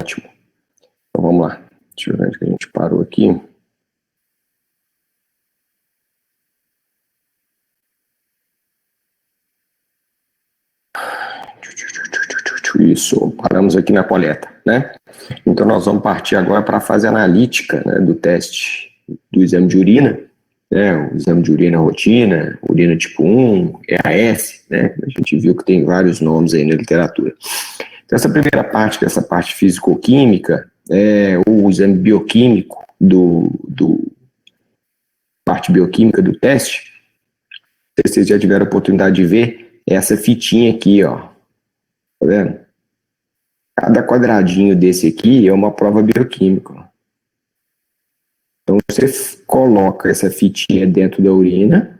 Ótimo. Então vamos lá. Deixa eu ver onde que a gente parou aqui. Isso, paramos aqui na coleta, né? Então nós vamos partir agora para a fase analítica, né, do teste do exame de urina, né? O exame de urina rotina, urina tipo 1, EAS, né? A gente viu que tem vários nomes aí na literatura. Então essa primeira parte, que é essa parte físico-química, é o exame bioquímico parte bioquímica do teste. Se vocês já tiveram a oportunidade de ver, é essa fitinha aqui, ó. Tá vendo? Cada quadradinho desse aqui é uma prova bioquímica. Então você coloca essa fitinha dentro da urina.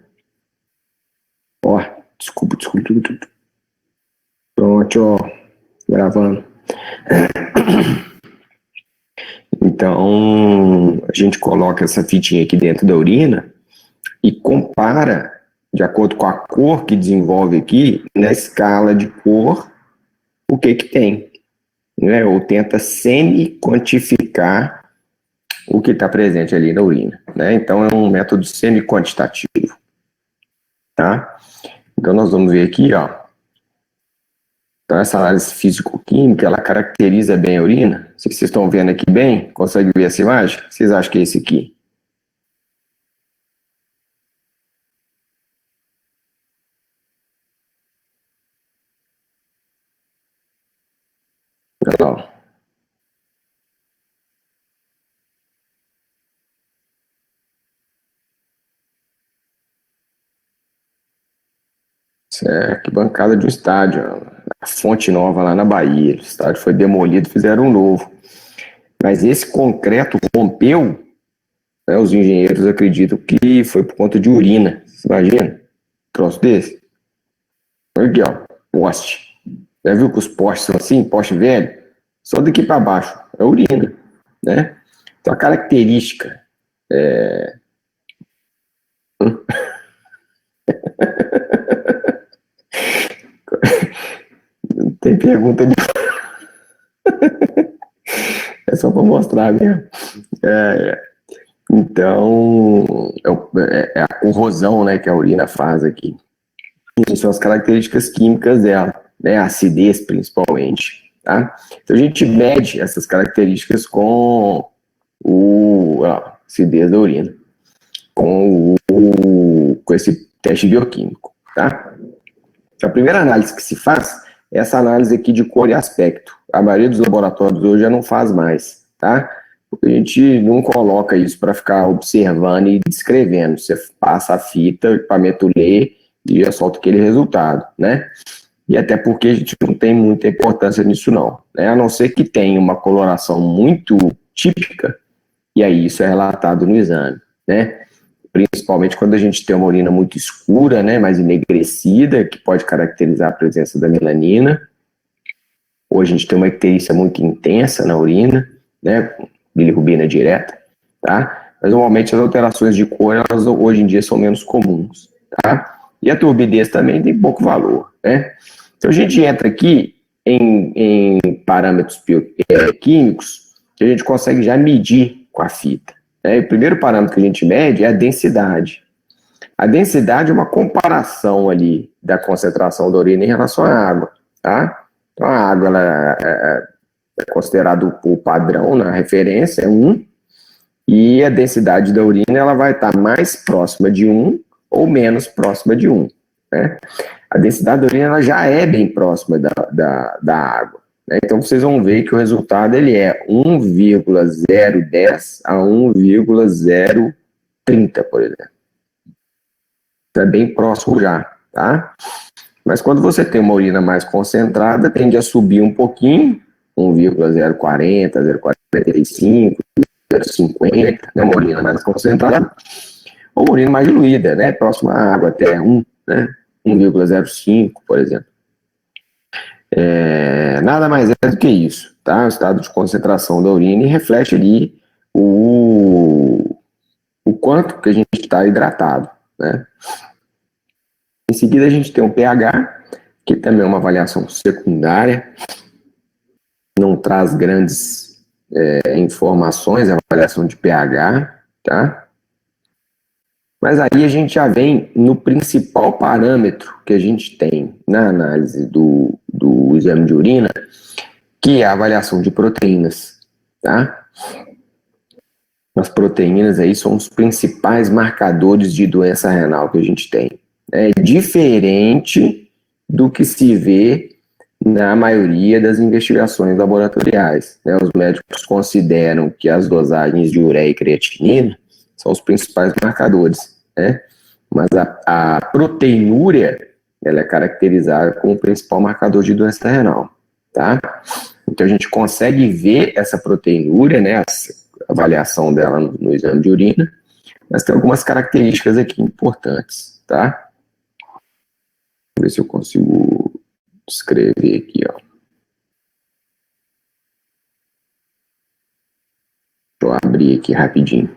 Ó, desculpa. Pronto, ó, gravando. Então, a gente coloca essa fitinha aqui dentro da urina e compara, de acordo com a cor que desenvolve aqui, na escala de cor, o que tem, né? Ou tenta semi-quantificar o que está presente ali na urina, né? Então, é um método semi-quantitativo, tá? Então, nós vamos ver aqui, ó. Então, essa análise físico-química, ela caracteriza bem a urina. Se vocês estão vendo aqui bem, consegue ver essa imagem? Vocês acham que é esse aqui? Legal. Isso é que bancada de um estádio, a Fonte Nova lá na Bahia. O estádio foi demolido, fizeram um novo. Mas esse concreto rompeu, né, os engenheiros acreditam que foi por conta de urina. Você imagina? Um troço desse? Olha aqui, ó, poste. Já viu que os postes são assim, poste velho? Só daqui para baixo, é urina, né? Então a característica tem pergunta de... É só para mostrar mesmo. Então, é a corrosão, né, que a urina faz aqui. Essas são as características químicas dela, né, a acidez principalmente, tá? Então a gente mede essas características com a acidez da urina, com esse teste bioquímico, tá? A primeira análise que se faz é essa análise aqui de cor e aspecto. A maioria dos laboratórios hoje já não faz mais, tá? Porque a gente não coloca isso para ficar observando e descrevendo. Você passa a fita, o equipamento lê e já solta aquele resultado, né? E até porque a gente não tem muita importância nisso não, né? A não ser que tenha uma coloração muito típica, e aí isso é relatado no exame, né? Principalmente quando a gente tem uma urina muito escura, né, mais enegrecida, que pode caracterizar a presença da melanina. Ou a gente tem uma icterícia muito intensa na urina, né, bilirrubina direta, tá? Mas normalmente as alterações de cor, elas hoje em dia são menos comuns, tá? E a turbidez também tem pouco valor, né? Então a gente entra aqui em parâmetros químicos que a gente consegue já medir com a fita. Né? O primeiro parâmetro que a gente mede é a densidade. A densidade é uma comparação ali da concentração da urina em relação à água, tá? Então a água ela é considerada o padrão na referência, é 1, e a densidade da urina ela vai estar mais próxima de 1 ou menos próxima de 1, né? A densidade da urina ela já é bem próxima da água, né? Então vocês vão ver que o resultado ele é 1,010 a 1,030, por exemplo. É bem próximo já, tá? Mas quando você tem uma urina mais concentrada, tende a subir um pouquinho, 1,040, 0,45, 0,50, né? Uma urina mais concentrada, ou uma urina mais diluída, né? Próxima à água, até 1, né? 1,05, por exemplo. Nada mais é do que isso, tá? O estado de concentração da urina e reflete ali o quanto que a gente está hidratado, né? Em seguida, a gente tem o pH, que também é uma avaliação secundária. não traz grandes informações, avaliação de pH, tá? Mas aí a gente já vem no principal parâmetro que a gente tem na análise do exame de urina, que é a avaliação de proteínas, tá? As proteínas aí são os principais marcadores de doença renal que a gente tem. É diferente do que se vê na maioria das investigações laboratoriais, né? Os médicos consideram que as dosagens de ureia e creatinina são os principais marcadores, né? Mas a proteinúria, ela é caracterizada como o principal marcador de doença renal, tá? Então a gente consegue ver essa proteinúria, né? A avaliação dela no exame de urina, mas tem algumas características aqui importantes, tá? Vou ver se eu consigo escrever aqui, ó. Deixa eu abrir aqui rapidinho.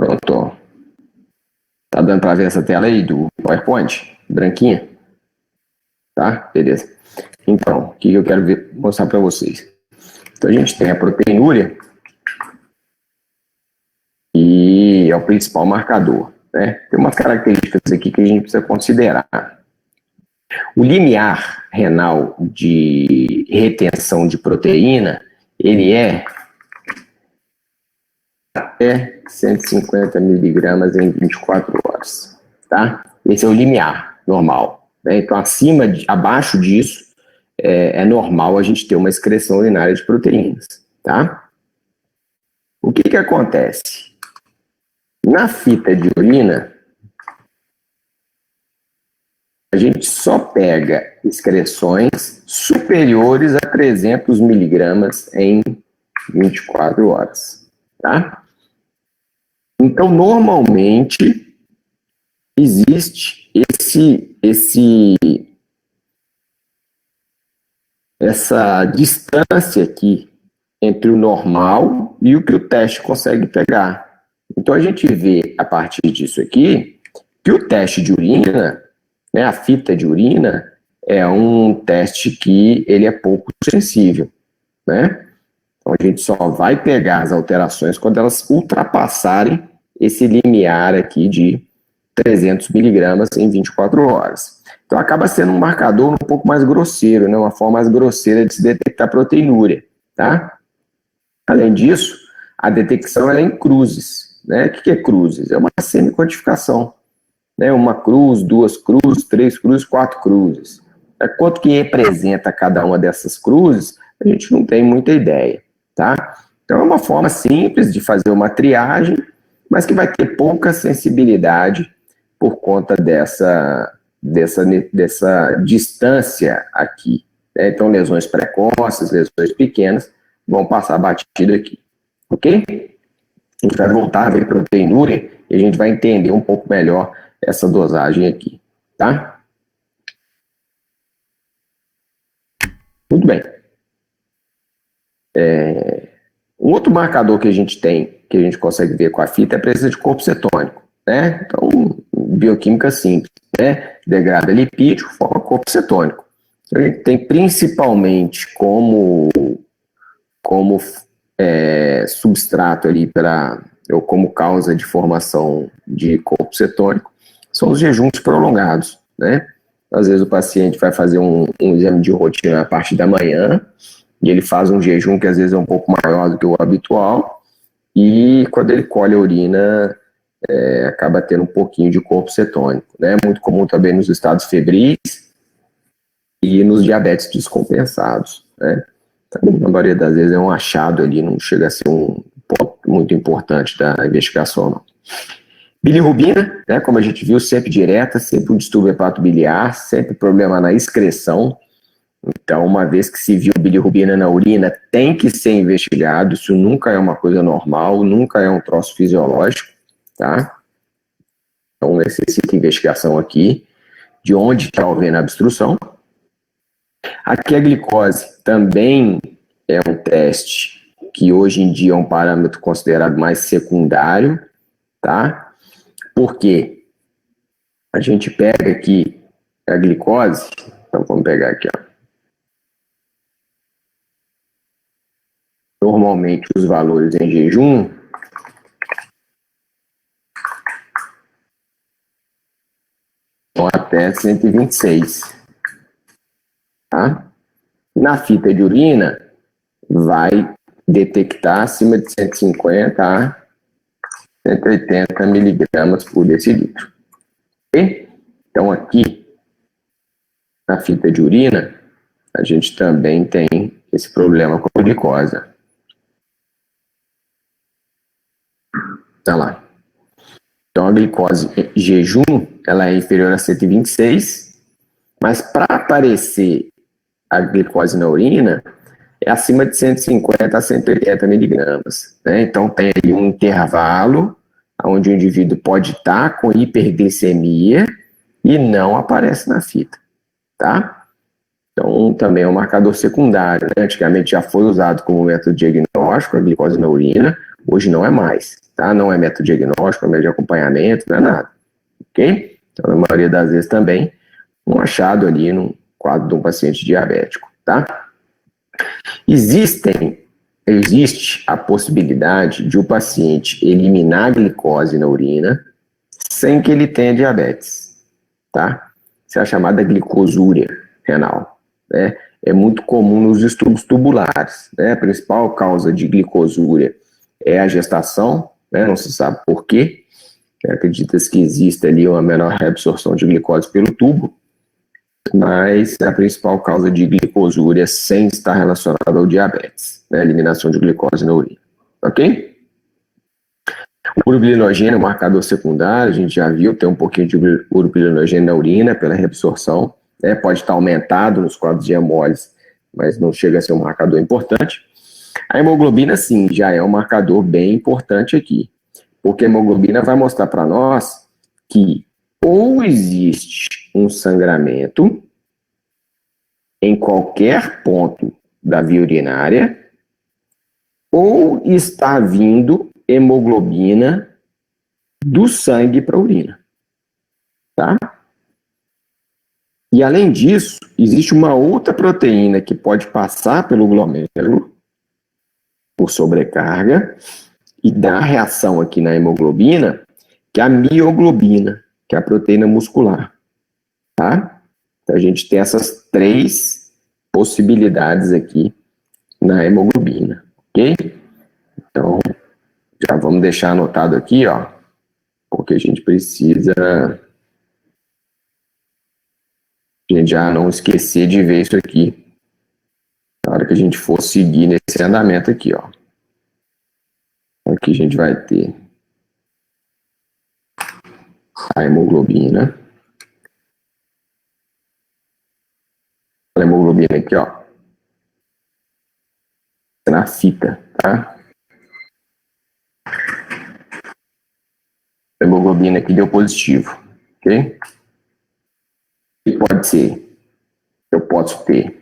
Pronto, ó. Tá dando para ver essa tela aí do PowerPoint? Branquinha? Tá? Beleza. Então, o que eu quero mostrar para vocês? Então, a gente tem a proteinúria e é o principal marcador, né? Tem umas características aqui que a gente precisa considerar. O limiar renal de retenção de proteína, ele é até 150 miligramas em 24 horas, tá? Esse é o limiar normal, né? Então, abaixo disso, é normal a gente ter uma excreção urinária de proteínas, tá? O que acontece? Na fita de urina, a gente só pega excreções superiores a 300 miligramas em 24 horas, tá? Então, normalmente, existe essa distância aqui entre o normal e o que o teste consegue pegar. Então, a gente vê, a partir disso aqui, que o teste de urina, né, a fita de urina, é um teste que ele é pouco sensível, né? Então, a gente só vai pegar as alterações quando elas ultrapassarem esse limiar aqui de 300 miligramas em 24 horas. Então, acaba sendo um marcador um pouco mais grosseiro, né? Uma forma mais grosseira de se detectar proteinúria, tá? Além disso, a detecção é em cruzes, né? O que é cruzes? É uma semi-quantificação, né? Uma cruz, duas cruzes, três cruzes, quatro cruzes. Quanto que representa cada uma dessas cruzes, a gente não tem muita ideia, tá? Então, é uma forma simples de fazer uma triagem, mas que vai ter pouca sensibilidade por conta dessa distância aqui, né? Então, lesões precoces, lesões pequenas, vão passar batido aqui, ok? A gente vai voltar a ver proteinúria e a gente vai entender um pouco melhor essa dosagem aqui, tá? Muito bem. Um outro marcador que a gente tem, que a gente consegue ver com a fita, é a presença de corpo cetônico, né? Então, bioquímica simples, né? Degrada lipídico, forma corpo cetônico. A gente tem principalmente como substrato ali ou como causa de formação de corpo cetônico, são os jejuns prolongados, né? Às vezes o paciente vai fazer um exame de rotina na parte da manhã, e ele faz um jejum que às vezes é um pouco maior do que o habitual, e quando ele colhe a urina, acaba tendo um pouquinho de corpo cetônico, né? Muito comum também nos estados febris e nos diabetes descompensados, né? Então, na maioria das vezes é um achado ali, não chega a ser um ponto muito importante da investigação, não. Bilirrubina, né, como a gente viu, sempre direta, sempre um distúrbio hepatobiliar, sempre problema na excreção. Então, uma vez que se viu bilirrubina na urina, tem que ser investigado. Isso nunca é uma coisa normal, nunca é um troço fisiológico, tá? Então, necessita investigação aqui, de onde está havendo a obstrução. Aqui a glicose também é um teste que hoje em dia é um parâmetro considerado mais secundário, tá? Porque a gente pega aqui a glicose, então vamos pegar aqui, ó. Normalmente os valores em jejum são até 126, tá? Na fita de urina vai detectar acima de 150 a 180 miligramas por decilitro. Ok? Então aqui na fita de urina a gente também tem esse problema com a glicose. Tá lá. Então, a glicose em jejum, ela é inferior a 126, mas para aparecer a glicose na urina, é acima de 150 a 180 miligramas, né? Então, tem aí um intervalo onde o indivíduo pode estar com hiperglicemia e não aparece na fita, tá? Então, também é um marcador secundário, né? Antigamente já foi usado como método diagnóstico, a glicose na urina, hoje não é mais, tá? Não é método diagnóstico, é método de acompanhamento, não é nada, ok? Então, na maioria das vezes também, um achado ali no quadro de um paciente diabético, tá? Existe a possibilidade de o paciente eliminar a glicose na urina sem que ele tenha diabetes, tá? Isso é a chamada glicosúria renal, né? É muito comum nos estudos tubulares, né? A principal causa de glicosúria é a gestação, né? Não se sabe por quê. Acredita-se que existe ali uma menor reabsorção de glicose pelo tubo, mas a principal causa de glicosúria sem estar relacionada ao diabetes, né? A eliminação de glicose na urina, ok? O urobilinogênio é um marcador secundário, a gente já viu, tem um pouquinho de urobilinogênio na urina pela reabsorção, né? Pode estar aumentado nos quadros de hemólise, mas não chega a ser um marcador importante. A hemoglobina, sim, já é um marcador bem importante aqui, porque a hemoglobina vai mostrar para nós que ou existe um sangramento em qualquer ponto da via urinária, ou está vindo hemoglobina do sangue para a urina, tá? E além disso, existe uma outra proteína que pode passar pelo glomérulo por sobrecarga e dar reação aqui na hemoglobina, que é a mioglobina, que é a proteína muscular, tá? Então a gente tem essas três possibilidades aqui na hemoglobina, ok? Então já vamos deixar anotado aqui, ó, porque a gente precisa já não esquecer de ver isso aqui na hora que a gente for seguir nesse andamento aqui, ó. Aqui a gente vai ter a hemoglobina. A hemoglobina aqui, ó, na fita, tá? A hemoglobina aqui deu positivo, ok? E pode ser, eu posso ter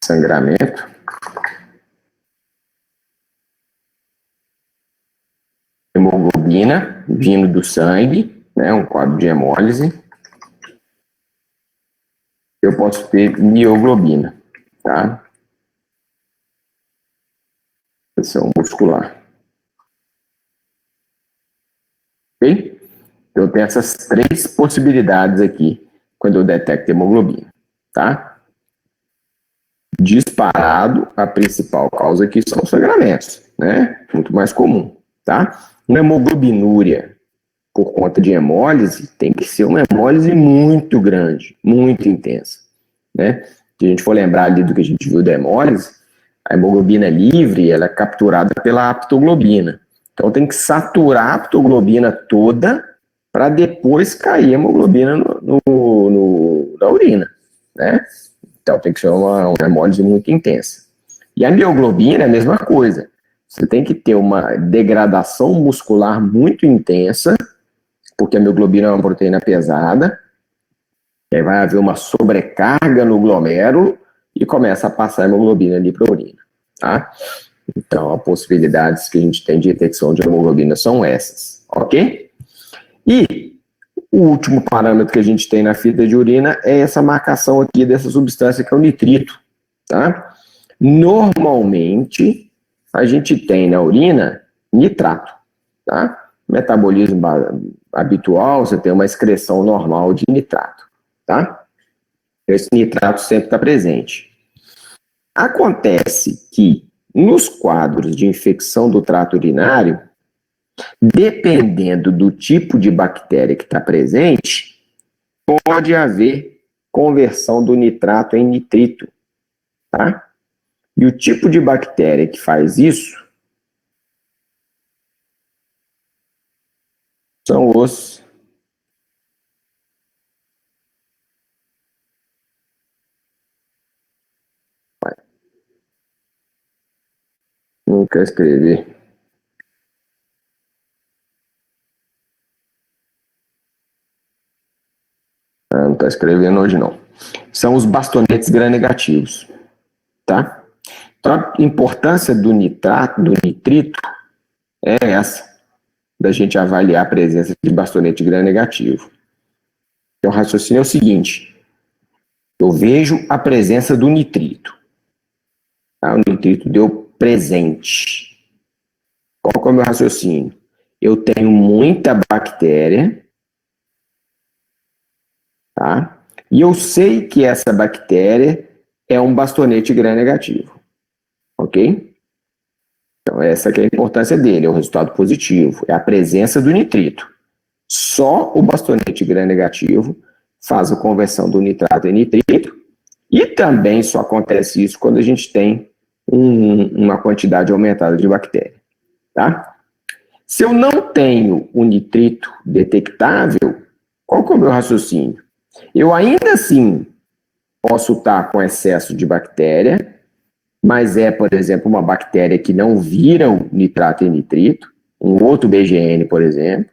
sangramento, hemoglobina hemoglobina vindo do sangue, né, um quadro de hemólise. Eu posso ter mioglobina, tá? Pressão muscular. Ok? Então, eu tenho essas três possibilidades aqui quando eu detecto hemoglobina, tá? Disparado, a principal causa aqui são os sangramentos, né? Muito mais comum, tá? Uma hemoglobinúria por conta de hemólise tem que ser uma hemólise muito grande, muito intensa, né? Se a gente for lembrar ali do que a gente viu da hemólise, a hemoglobina livre, ela é capturada pela aptoglobina. Então tem que saturar a aptoglobina toda para depois cair a hemoglobina na urina, né? Então tem que ser uma hemólise muito intensa. E a mioglobina é a mesma coisa. Você tem que ter uma degradação muscular muito intensa, porque a mioglobina é uma proteína pesada, e aí vai haver uma sobrecarga no glomérulo e começa a passar a hemoglobina ali para a urina, tá? Então, as possibilidades que a gente tem de detecção de hemoglobina são essas, ok? E o último parâmetro que a gente tem na fita de urina é essa marcação aqui dessa substância que é o nitrito, tá? Normalmente, a gente tem na urina nitrato, tá? Metabolismo habitual, você tem uma excreção normal de nitrato, tá? Esse nitrato sempre está presente. Acontece que nos quadros de infecção do trato urinário, dependendo do tipo de bactéria que está presente, pode haver conversão do nitrato em nitrito, tá? E o tipo de bactéria que faz isso são os nunca escrevi. Não está escrevendo hoje não. São os bastonetes gram-negativos, tá? Então, a importância do nitrato, do nitrito, é essa, da gente avaliar a presença de bastonete gram-negativo. Então, o raciocínio é o seguinte: eu vejo a presença do nitrito, tá? O nitrito deu presente. Qual que é o meu raciocínio? Eu tenho muita bactéria, tá? E eu sei que essa bactéria é um bastonete gram-negativo, ok? Então, essa que é a importância dele, é o resultado positivo, é a presença do nitrito. Só o bastonete gram-negativo faz a conversão do nitrato em nitrito, e também só acontece isso quando a gente tem uma quantidade aumentada de bactéria, tá? Se eu não tenho o nitrito detectável, qual que é o meu raciocínio? Eu ainda assim posso estar com excesso de bactéria, mas é, por exemplo, uma bactéria que não vira o nitrato em nitrito, um outro BGN, por exemplo,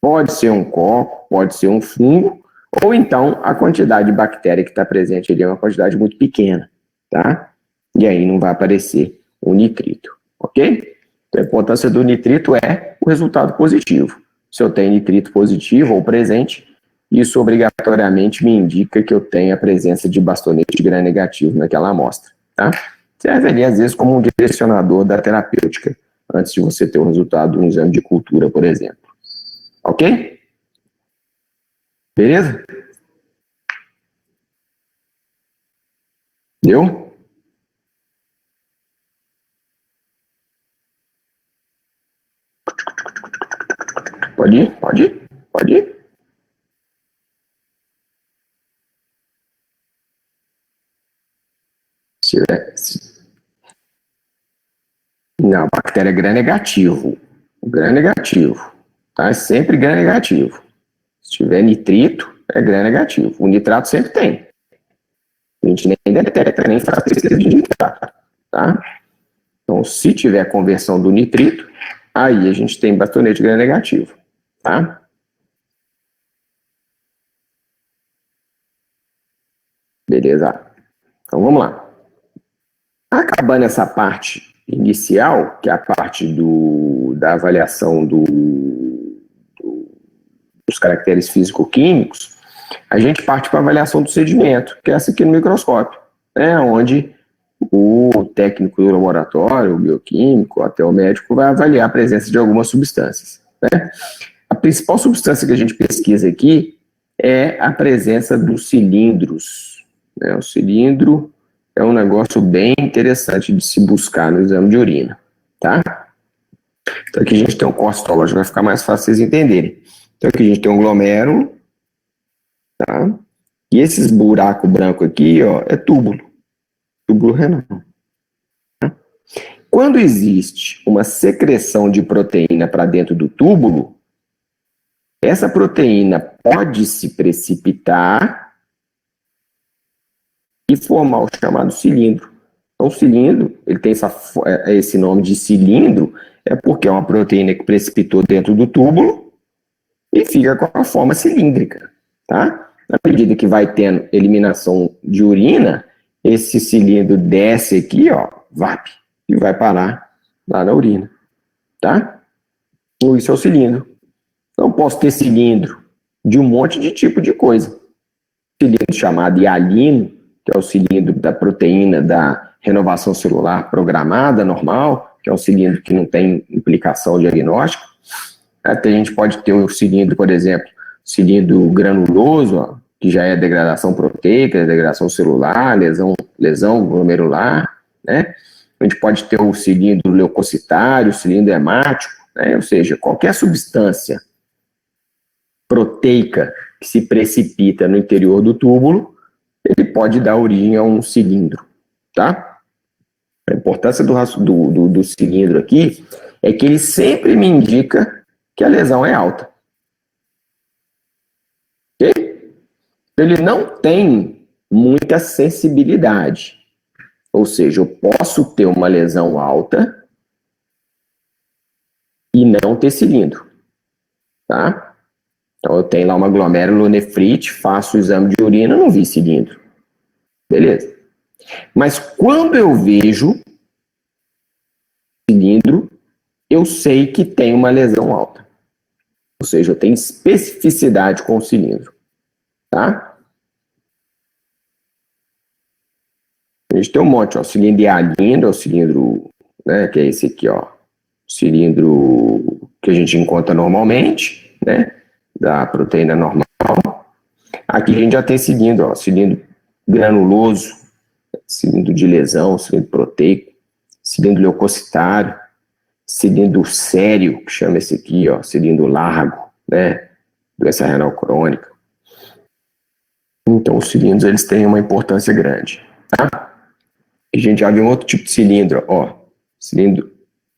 pode ser um coco, pode ser um fungo, ou então a quantidade de bactéria que está presente ali é uma quantidade muito pequena, tá? E aí não vai aparecer o nitrito, ok? Então a importância do nitrito é o resultado positivo. Se eu tenho nitrito positivo ou presente, isso obrigatoriamente me indica que eu tenho a presença de bastonete gram-negativo naquela amostra, tá? Serve ali às vezes como um direcionador da terapêutica, antes de você ter o resultado de um exame de cultura, por exemplo. Ok? Beleza? Deu? Pode ir? Pode ir? Pode ir? Não, bactéria gram-negativo. O gram-negativo. Tá? É sempre gram-negativo. Se tiver nitrito, é gram-negativo. O nitrato sempre tem. A gente nem detecta, nem faz pesquisa de nitrato. Tá? Então, se tiver conversão do nitrito, aí a gente tem bastonete gram-negativo. Tá? Beleza. Então, vamos lá. Acabando essa parte inicial, que é a parte da avaliação dos caracteres físico-químicos, a gente parte para a avaliação do sedimento, que é essa aqui no microscópio, né, onde o técnico do laboratório, o bioquímico, até o médico, vai avaliar a presença de algumas substâncias, né? A principal substância que a gente pesquisa aqui é a presença dos cilindros, né? O cilindro é um negócio bem interessante de se buscar no exame de urina, tá? Então aqui a gente tem um corte histológico, vai ficar mais fácil vocês entenderem. Então aqui a gente tem um glomérulo, tá? E esses buracos brancos aqui, ó, é túbulo renal. Tá? Quando existe uma secreção de proteína para dentro do túbulo, essa proteína pode se precipitar e formar o chamado cilindro. Então, o cilindro, ele tem esse nome de cilindro, é porque é uma proteína que precipitou dentro do túbulo e fica com a forma cilíndrica, tá? Na medida que vai tendo eliminação de urina, esse cilindro desce aqui, ó, VAP, e vai parar lá na urina, tá? Então, isso é o cilindro. Então, eu posso ter cilindro de um monte de tipo de coisa. Cilindro chamado hialino, que é o cilindro da proteína da renovação celular programada, normal, que é um cilindro que não tem implicação diagnóstica. Até a gente pode ter o cilindro, por exemplo, cilindro granuloso, ó, que já é degradação proteica, degradação celular, lesão glomerular, né? A gente pode ter o cilindro leucocitário, o cilindro hemático, né? Ou seja, qualquer substância proteica que se precipita no interior do túbulo, ele pode dar origem a um cilindro, tá? A importância do cilindro aqui é que ele sempre me indica que a lesão é alta. Ok? Ele não tem muita sensibilidade. Ou seja, eu posso ter uma lesão alta e não ter cilindro, tá? Então eu tenho lá uma glomerulonefrite, faço o exame de urina, não vi cilindro. Beleza. Mas quando eu vejo cilindro, eu sei que tem uma lesão alta. Ou seja, eu tenho especificidade com o cilindro, tá? A gente tem um monte, ó, cilindro hialino, é o cilindro, né, que é esse aqui, ó, cilindro que a gente encontra normalmente, né, da proteína normal. Aqui a gente já tem cilindro, ó, cilindro granuloso, cilindro de lesão, cilindro proteico, cilindro leucocitário, cilindro sério, que chama esse aqui, ó, cilindro largo, né, doença renal crônica. Então, os cilindros, eles têm uma importância grande, tá? A gente já viu um outro tipo de cilindro, ó, cilindro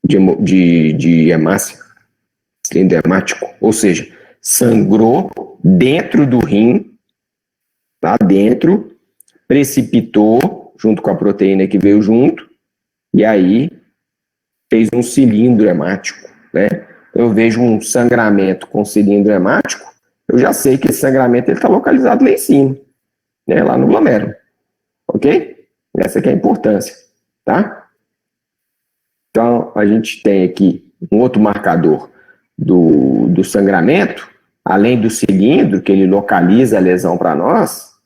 de hemácia, cilindro hemático, ou seja, sangrou dentro do rim, lá dentro, precipitou junto com a proteína que veio junto, e aí fez um cilindro hemático, né? Eu vejo um sangramento com cilindro hemático, eu já sei que esse sangramento está localizado lá em cima, né? Lá no glomérulo, ok? Essa que é a importância, tá? Então, a gente tem aqui um outro marcador do sangramento, além do cilindro, que ele localiza a lesão para nós,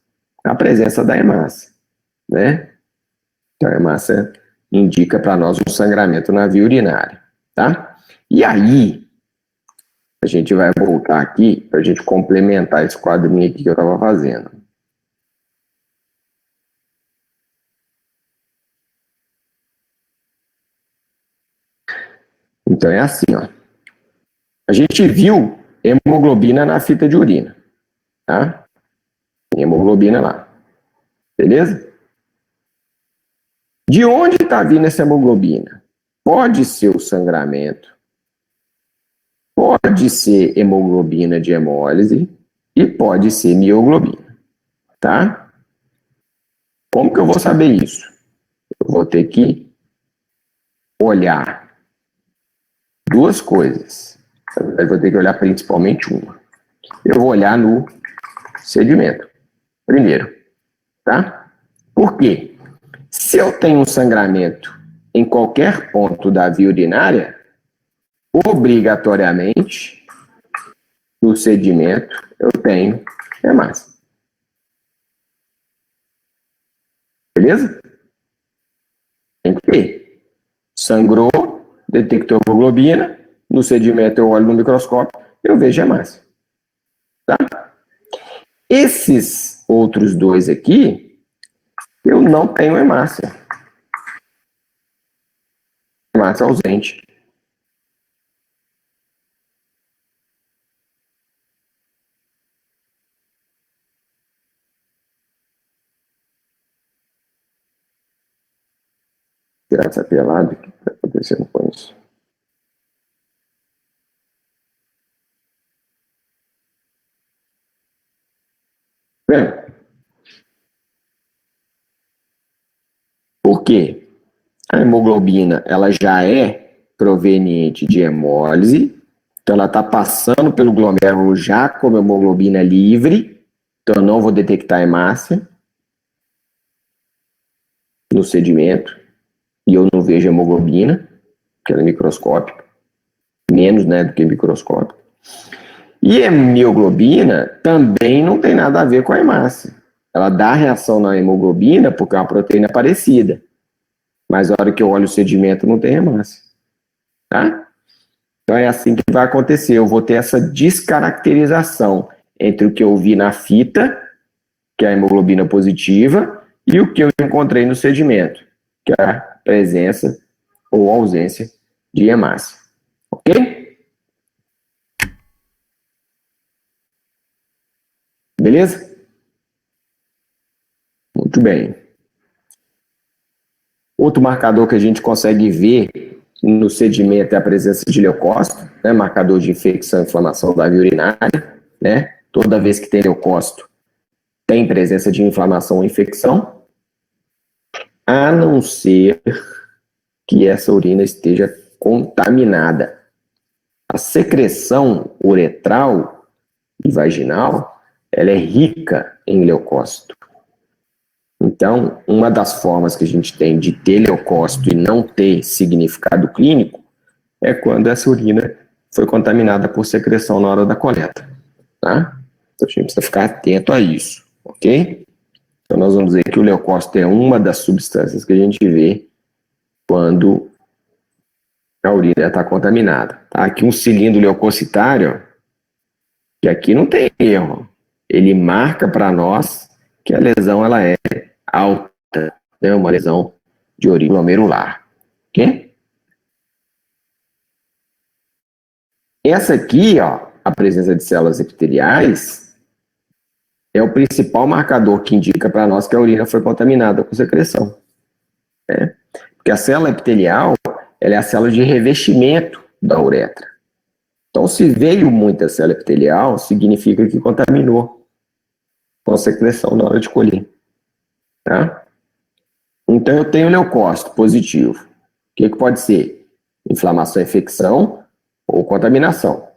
a presença da hemácia, né? Então, a hemácia indica para nós um sangramento na via urinária, tá? E aí, a gente vai voltar aqui para a gente complementar esse quadrinho aqui que eu estava fazendo. Então é assim, ó. A gente viu hemoglobina na fita de urina, tá? Tem hemoglobina lá, beleza? De onde está vindo essa hemoglobina? Pode ser o sangramento, pode ser hemoglobina de hemólise e pode ser mioglobina, tá? Como que eu vou saber isso? Eu vou ter que olhar duas coisas. Eu vou ter que olhar principalmente uma. Eu vou olhar no sedimento, primeiro, tá? Por quê? Se eu tenho um sangramento em qualquer ponto da via urinária, obrigatoriamente, no sedimento, eu tenho hemácia. Beleza? Tem que ter. Sangrou, detectou hemoglobina, no sedimento eu olho no microscópio, eu vejo hemácia. Tá? Esses outros dois aqui, eu não tenho hemácia. Hemácia ausente. Tirar essa pelada, o que está acontecendo com isso? Vendo? Por quê? A hemoglobina, ela já é proveniente de hemólise, então ela está passando pelo glomérulo já como hemoglobina livre, então eu não vou detectar hemácia no sedimento, e eu não vejo hemoglobina, que ela é microscópica, menos, né, do que microscópica. E a mioglobina também não tem nada a ver com a hemácia. Ela dá reação na hemoglobina porque é uma proteína parecida. Mas na hora que eu olho o sedimento, não tem hemácia. Tá? Então é assim que vai acontecer. Eu vou ter essa descaracterização entre o que eu vi na fita, que é a hemoglobina positiva, e o que eu encontrei no sedimento, que é a presença ou ausência de hemácia. Ok? Beleza? Muito bem. Outro marcador que a gente consegue ver no sedimento é a presença de leucócito, né, marcador de infecção e inflamação da via urinária. Né? Toda vez que tem leucócito, tem presença de inflamação ou infecção, a não ser que essa urina esteja contaminada. A secreção uretral e vaginal, ela é rica em leucócito. Então, uma das formas que a gente tem de ter leucócito e não ter significado clínico é quando essa urina foi contaminada por secreção na hora da coleta, tá? Então, a gente precisa ficar atento a isso, ok? Então, nós vamos dizer que o leucócito é uma das substâncias que a gente vê quando a urina está contaminada. Tá? Aqui um cilindro leucocitário, que aqui não tem erro. Ele marca para nós que a lesão ela é alta, né? Uma lesão de origem glomerular. Ok? Essa aqui, ó, a presença de células epiteliais, é o principal marcador que indica para nós que a urina foi contaminada com secreção. Né? Porque a célula epitelial, ela é a célula de revestimento da uretra. Então, se veio muita célula epitelial, significa que contaminou com secreção na hora de colher. Tá? Então, eu tenho leucócito positivo. O que pode ser? Inflamação, infecção ou contaminação.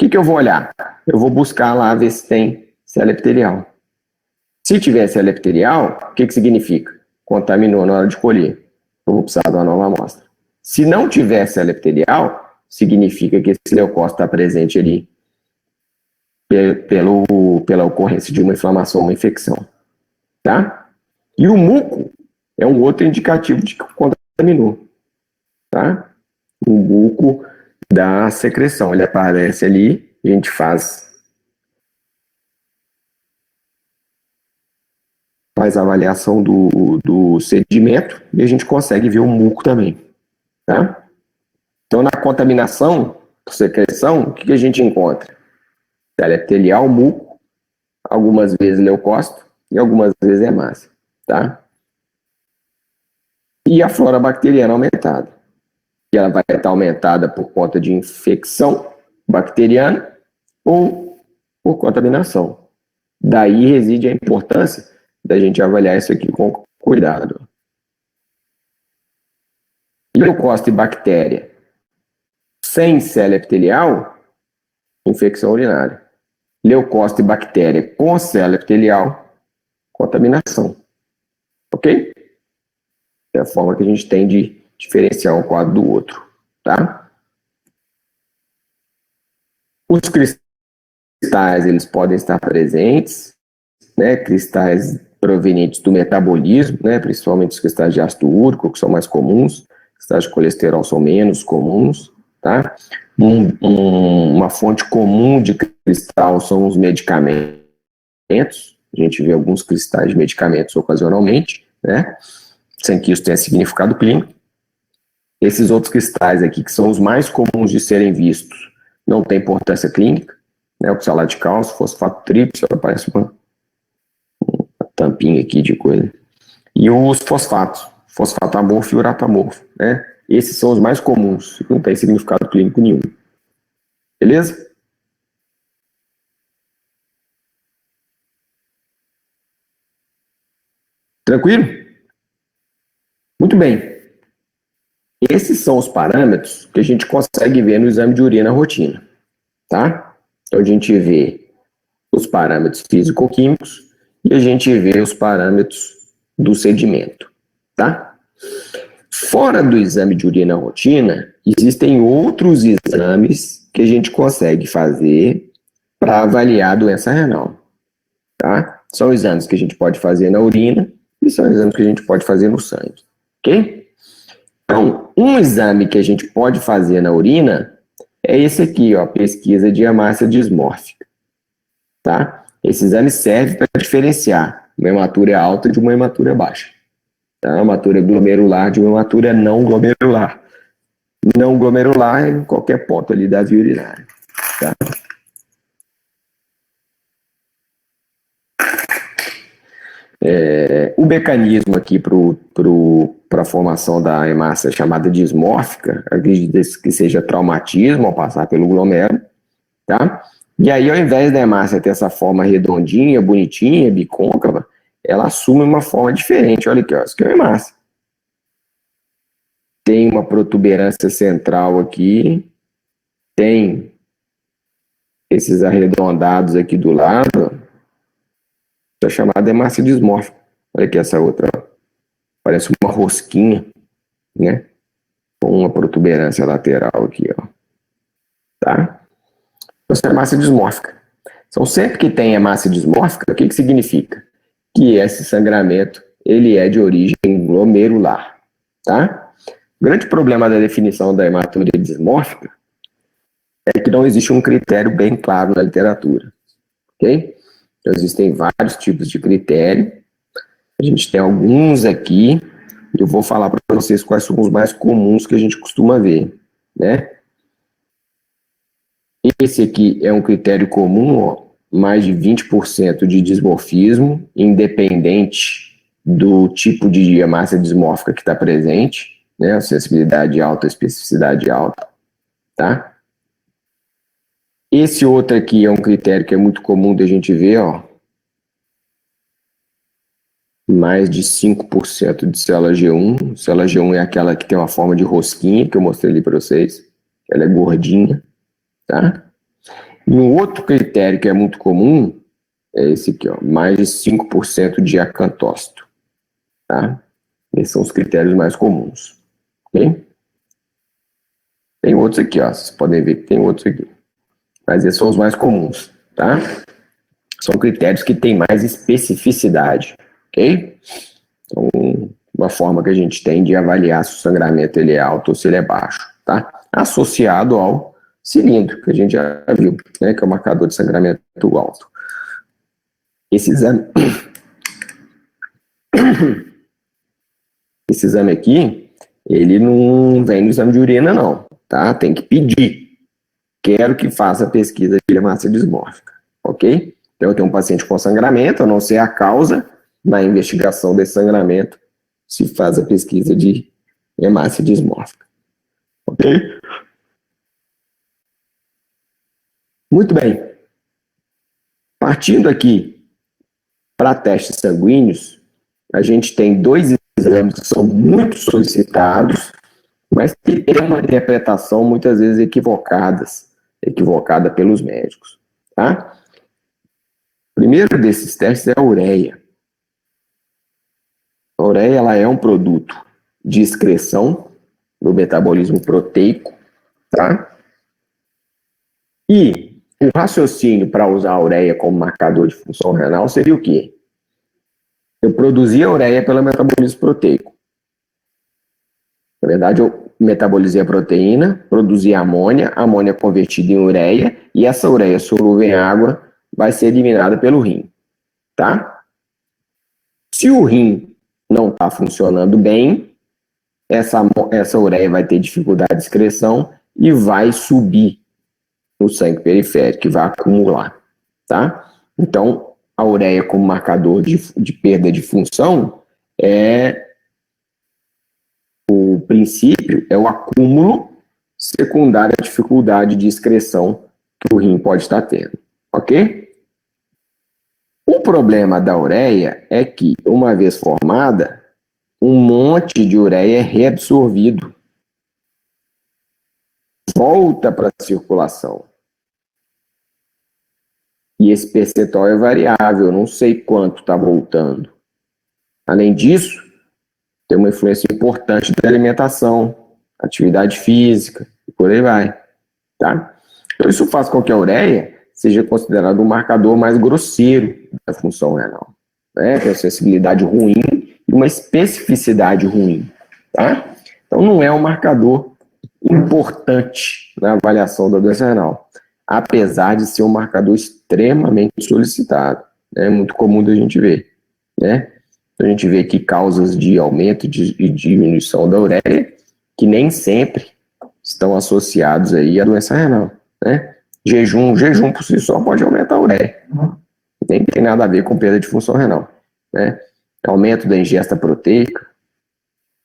O que eu vou olhar? Eu vou buscar lá ver se tem célula epitelial. Se tiver célula epitelial, o que significa? Contaminou na hora de colher. Eu vou precisar de uma nova amostra. Se não tiver célula epitelial, significa que esse leucócito está presente ali pela ocorrência de uma inflamação, uma infecção. Tá? E o muco é um outro indicativo de que contaminou. Tá? O muco da secreção, ele aparece ali, a gente faz a avaliação do sedimento e a gente consegue ver o muco também. Tá? Então, na contaminação por secreção, o que a gente encontra? Célula epitelial, muco, algumas vezes leucócito e algumas vezes hemácia. Tá? E a flora bacteriana aumentada. Que ela vai estar aumentada por conta de infecção bacteriana ou por contaminação. Daí reside a importância da gente avaliar isso aqui com cuidado. Leucócito e bactéria sem célula epitelial, infecção urinária. Leucócito e bactéria com célula epitelial, contaminação. Ok? É a forma que a gente tem de diferenciar um quadro do outro, tá? Os cristais, eles podem estar presentes, né? Cristais provenientes do metabolismo, né? Principalmente os cristais de ácido úrico, que são mais comuns, cristais de colesterol são menos comuns, tá? Uma fonte comum de cristal são os medicamentos. A gente vê alguns cristais de medicamentos ocasionalmente, né? Sem que isso tenha significado clínico. Esses outros cristais aqui, que são os mais comuns de serem vistos, não tem importância clínica, né? Oxalato de cálcio, fosfato tríplice, parece uma tampinha aqui de coisa. E os fosfatos, fosfato amorfo e urato amorfo, né? Esses são os mais comuns, não tem significado clínico nenhum. Beleza? Tranquilo? Muito bem. Esses são os parâmetros que a gente consegue ver no exame de urina rotina, tá? Então a gente vê os parâmetros físico-químicos e a gente vê os parâmetros do sedimento, tá? Fora do exame de urina rotina, existem outros exames que a gente consegue fazer para avaliar a doença renal, tá? São exames que a gente pode fazer na urina e são exames que a gente pode fazer no sangue, ok? Então, um exame que a gente pode fazer na urina é esse aqui, ó, pesquisa de hemácia dismórfica, tá? Esse exame serve para diferenciar uma hematura alta de uma hematura baixa, tá? Uma hematura glomerular de uma hematura não glomerular. Não glomerular é em qualquer ponto ali da via urinária, tá? O mecanismo aqui para a formação da hemácia chamada dismórfica, acredito que seja traumatismo ao passar pelo glomérulo, tá? E aí, ao invés da hemácia ter essa forma redondinha, bonitinha, bicôncava, ela assume uma forma diferente. Olha aqui, ó, isso aqui é uma hemácia. Tem uma protuberância central aqui, tem esses arredondados aqui do lado, é chamada hemácia dismórfica. Olha aqui essa outra, ó. Parece uma rosquinha, né? Com uma protuberância lateral aqui, ó. Tá? Essa é hemácia dismórfica. Então, sempre que tem hemácia dismórfica, o que significa? Que esse sangramento, ele é de origem glomerular, tá? O grande problema da definição da hematuria dismórfica é que não existe um critério bem claro na literatura, ok? Então, existem vários tipos de critério. A gente tem alguns aqui, e eu vou falar para vocês quais são os mais comuns que a gente costuma ver, né? Esse aqui é um critério comum, ó, mais de 20% de dismorfismo, independente do tipo de hemácia dismórfica que está presente, né? Sensibilidade alta, especificidade alta, tá? Esse outro aqui é um critério que é muito comum da gente ver, ó. Mais de 5% de célula G1. Célula G1 é aquela que tem uma forma de rosquinha, que eu mostrei ali para vocês. Ela é gordinha, tá? E um outro critério que é muito comum é esse aqui, ó, mais de 5% de acantócito, tá? Esses são os critérios mais comuns, ok? Tem outros aqui, ó, vocês podem ver que tem outros aqui, mas esses são os mais comuns, tá? São critérios que têm mais especificidade, ok? Então, uma forma que a gente tem de avaliar se o sangramento ele é alto ou se ele é baixo, tá? Associado ao cilindro, que a gente já viu, né, que é o marcador de sangramento alto. Esse exame aqui, ele não vem no exame de urina, não, tá? Tem que pedir. Quero que faça a pesquisa de hemácia dismórfica, ok? Então, eu tenho um paciente com sangramento, eu não sei a causa, na investigação desse sangramento, se faz a pesquisa de hemácia dismórfica, ok? Muito bem. Partindo aqui para testes sanguíneos, a gente tem dois exames que são muito solicitados, mas que tem uma interpretação muitas vezes equivocada pelos médicos, tá? O primeiro desses testes é a ureia. A ureia, ela é um produto de excreção, no metabolismo proteico, tá? E o raciocínio para usar a ureia como marcador de função renal seria o quê? Eu produzia a ureia pelo metabolismo proteico. Na verdade, eu metabolizei a proteína, produzi amônia convertida em ureia, e essa ureia solúvel em água vai ser eliminada pelo rim, tá? Se o rim não está funcionando bem, essa ureia vai ter dificuldade de excreção e vai subir no sangue periférico, e vai acumular, tá? Então, a ureia como marcador de perda de função o princípio é o acúmulo secundário à dificuldade de excreção que o rim pode estar tendo, ok? O problema da ureia é que, uma vez formada, um monte de ureia é reabsorvido, volta para a circulação. E esse percentual é variável, não sei quanto está voltando. Além disso, tem uma influência importante da alimentação, atividade física, e por aí vai, tá? Então isso faz com que a ureia seja considerada um marcador mais grosseiro da função renal, né? Tem uma sensibilidade ruim e uma especificidade ruim, tá? Então não é um marcador importante na avaliação da doença renal, apesar de ser um marcador extremamente solicitado, é muito comum da gente ver, né? A gente vê aqui causas de aumento e diminuição da ureia, que nem sempre estão associados aí à doença renal, né? Jejum por si só pode aumentar a ureia. Nem tem nada a ver com perda de função renal, né? Aumento da ingesta proteica,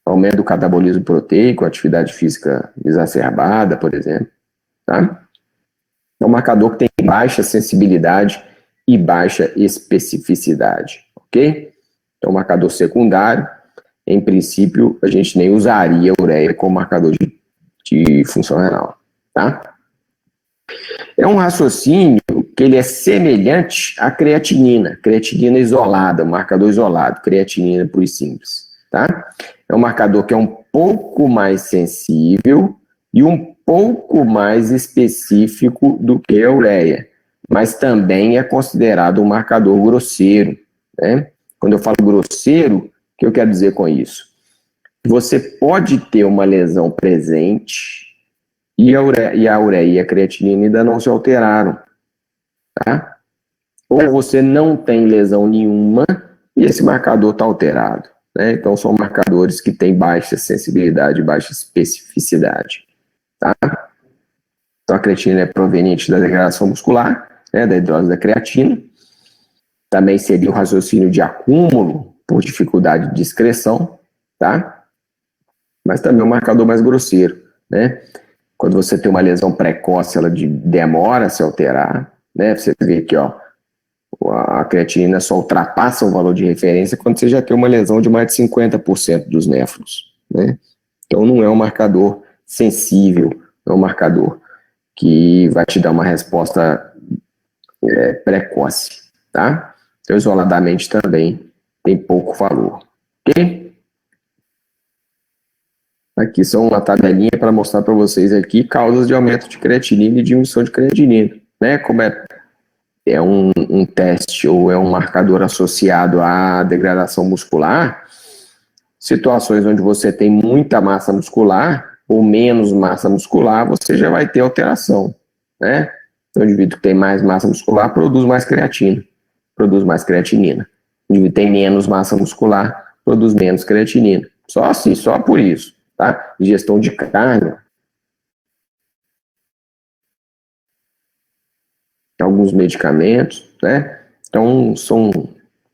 aumento do catabolismo proteico, atividade física exacerbada, por exemplo, tá? É um marcador que tem baixa sensibilidade e baixa especificidade, ok? Então, marcador secundário, em princípio, a gente nem usaria a ureia como marcador de função renal, tá? É um raciocínio que ele é semelhante à creatinina isolada, marcador isolado, creatinina pura e simples, tá? É um marcador que é um pouco mais sensível e um pouco mais específico do que a ureia, mas também é considerado um marcador grosseiro, né? Quando eu falo grosseiro, o que eu quero dizer com isso? Você pode ter uma lesão presente e a ureia e a creatinina ainda não se alteraram, tá? Ou você não tem lesão nenhuma e esse marcador está alterado, né? Então são marcadores que têm baixa sensibilidade, baixa especificidade, tá? Então a creatinina é proveniente da degradação muscular, né, da hidrólise da creatina. Também seria o raciocínio de acúmulo por dificuldade de excreção, tá? Mas também é um marcador mais grosseiro, né? Quando você tem uma lesão precoce, ela demora a se alterar, né? Você vê aqui, ó, a creatinina só ultrapassa o valor de referência quando você já tem uma lesão de mais de 50% dos néfrons, né? Então não é um marcador sensível, é um marcador que vai te dar uma resposta precoce, tá? Então, isoladamente também tem pouco valor, ok? Aqui são uma tabelinha para mostrar para vocês aqui causas de aumento de creatinina e diminuição de creatinina, né? Como é um teste ou é um marcador associado à degradação muscular, situações onde você tem muita massa muscular ou menos massa muscular, você já vai ter alteração, né? Então, o indivíduo que tem mais massa muscular produz mais creatina, produz mais creatinina. O indivíduo tem menos massa muscular, produz menos creatinina. Só assim, só por isso, tá? Ingestão de carne, alguns medicamentos, né? Então, são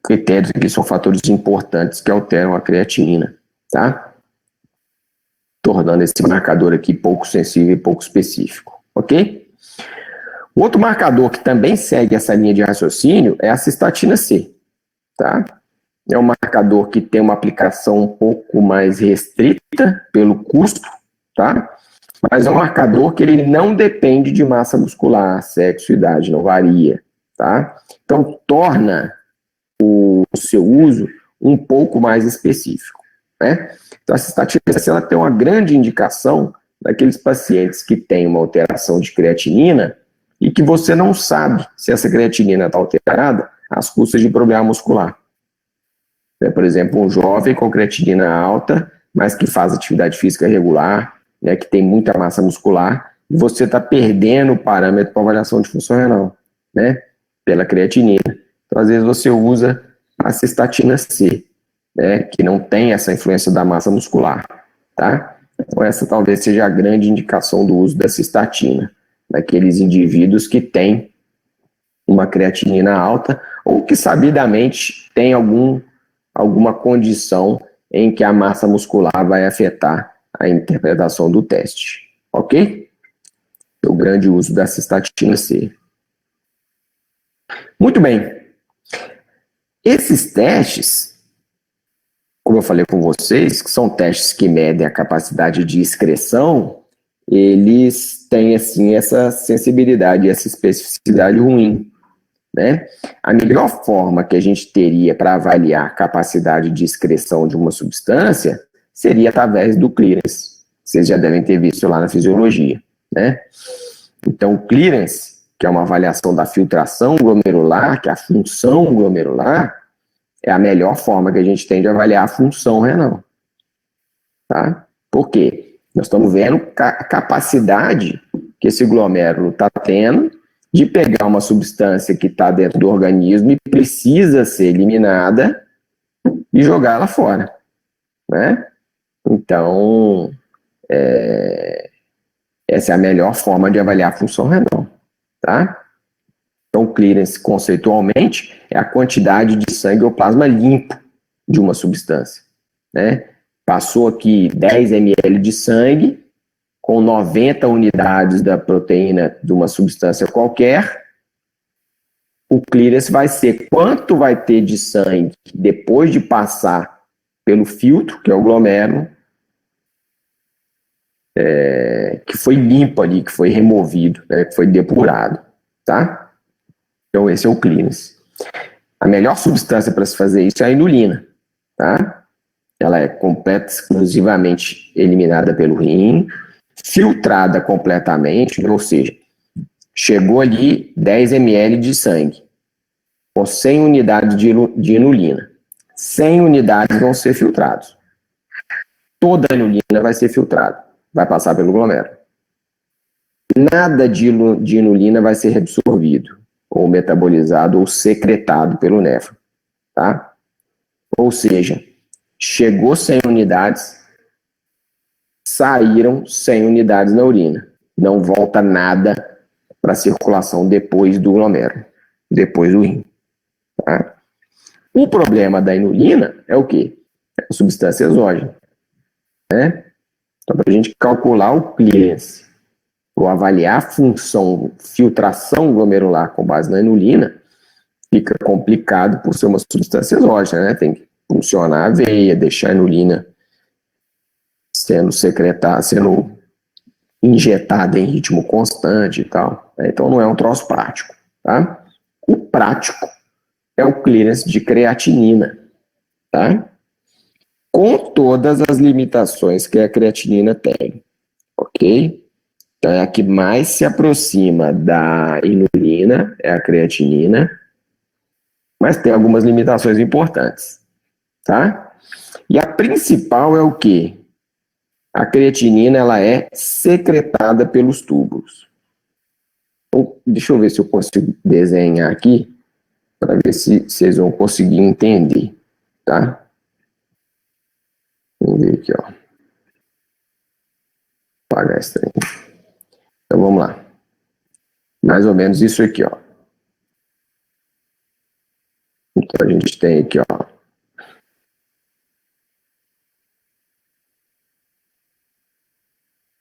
critérios aqui, são fatores importantes que alteram a creatinina, tá? Tornando esse marcador aqui pouco sensível e pouco específico, ok? O outro marcador que também segue essa linha de raciocínio é a cistatina C, tá? É um marcador que tem uma aplicação um pouco mais restrita pelo custo, tá? Mas é um marcador que ele não depende de massa muscular, sexo, idade, não varia, tá? Então, torna o seu uso um pouco mais específico, né? Então, a cistatina C, ela tem uma grande indicação daqueles pacientes que têm uma alteração de creatinina e que você não sabe se essa creatinina está alterada às custas de problema muscular. Por exemplo, um jovem com creatinina alta, mas que faz atividade física regular, né, que tem muita massa muscular, e você está perdendo o parâmetro para avaliação de função renal, né, pela creatinina. Então, às vezes, você usa a cistatina C, né, que não tem essa influência da massa muscular, tá? Então, essa talvez seja a grande indicação do uso da cistatina, naqueles indivíduos que têm uma creatinina alta ou que sabidamente tem alguma condição em que a massa muscular vai afetar a interpretação do teste, ok? O grande uso da cistatina C. Muito bem. Esses testes, como eu falei com vocês, que são testes que medem a capacidade de excreção, eles têm, assim, essa sensibilidade, essa especificidade ruim, né? A melhor forma que a gente teria para avaliar a capacidade de excreção de uma substância seria através do clearance. Vocês já devem ter visto lá na fisiologia, né? Então, o clearance, que é uma avaliação da filtração glomerular, que é a função glomerular, é a melhor forma que a gente tem de avaliar a função renal, tá? Por quê? Nós estamos vendo a capacidade que esse glomérulo está tendo de pegar uma substância que está dentro do organismo e precisa ser eliminada e jogar ela fora, né? Então, essa é a melhor forma de avaliar a função renal, tá? Então, o clearance, conceitualmente, é a quantidade de sangue ou plasma limpo de uma substância, né? Passou aqui 10 ml de sangue, com 90 unidades da proteína de uma substância qualquer, o clearance vai ser quanto vai ter de sangue depois de passar pelo filtro, que é o glomérulo, que foi limpo ali, que foi removido, né, que foi depurado, tá? Então esse é o clearance. A melhor substância para se fazer isso é a inulina, tá? Ela é completa, exclusivamente eliminada pelo rim, filtrada completamente, ou seja, chegou ali 10 ml de sangue, com 100 unidades de inulina. 100 unidades vão ser filtrados. Toda a inulina vai ser filtrada, vai passar pelo glomérulo. Nada de inulina vai ser reabsorvido, ou metabolizado, ou secretado pelo néfron, tá? Ou seja, chegou 100 unidades, saíram 100 unidades na urina. Não volta nada para a circulação depois do glomérulo, depois do rim, tá? O problema da inulina é o quê? É a substância exógena, né? Então, para a gente calcular o clearance ou avaliar a função filtração glomerular com base na inulina, fica complicado por ser uma substância exógena, né? Tem que funcionar a veia, deixar a inulina sendo secretada, sendo injetada em ritmo constante e tal. Então, não é um troço prático, tá? O prático é o clearance de creatinina, tá? Com todas as limitações que a creatinina tem, ok? Então, é a que mais se aproxima da inulina, é a creatinina, mas tem algumas limitações importantes, tá? E a principal é o quê? A creatinina, ela é secretada pelos túbulos. Então, deixa eu ver se eu consigo desenhar aqui, para ver se vocês vão conseguir entender, tá? Vamos ver aqui, ó. Apagar esse trem. Então, vamos lá. Mais ou menos isso aqui, ó. Então, a gente tem aqui, ó.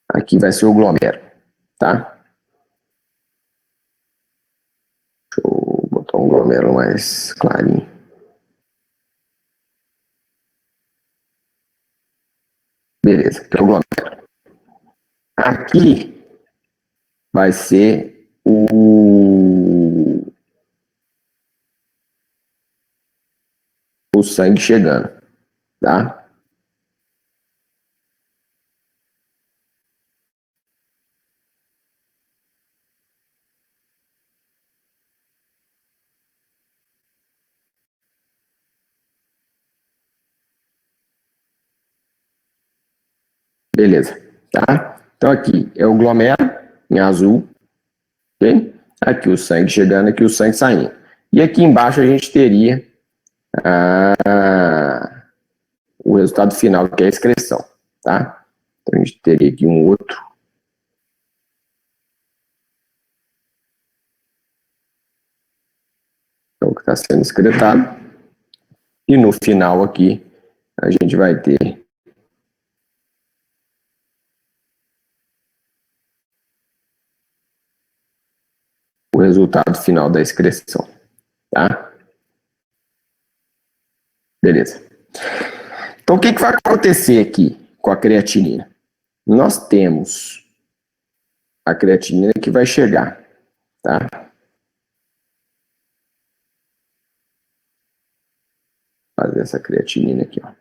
Aqui vai ser o glomérulo, tá? Deixa eu botar um glomérulo mais clarinho. Beleza, aqui é o glomérulo. Aqui vai ser o sangue chegando, tá? Beleza, tá? Então aqui é o glomero em azul, ok? Aqui o sangue chegando, aqui o sangue saindo. E aqui embaixo a gente teria o resultado final, que é a excreção, tá? Então a gente teria aqui um outro. Então, que está sendo excretado. E no final aqui, a gente vai ter o resultado final da excreção, tá? Beleza. Então, o que vai acontecer aqui com a creatinina? Nós temos a creatinina que vai chegar, tá? Fazer essa creatinina aqui, ó.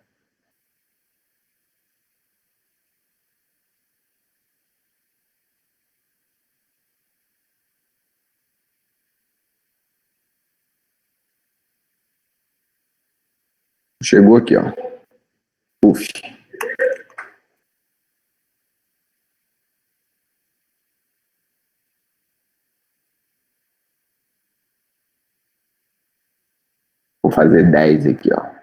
Chegou aqui, ó. Uf. Vou fazer 10 aqui, ó.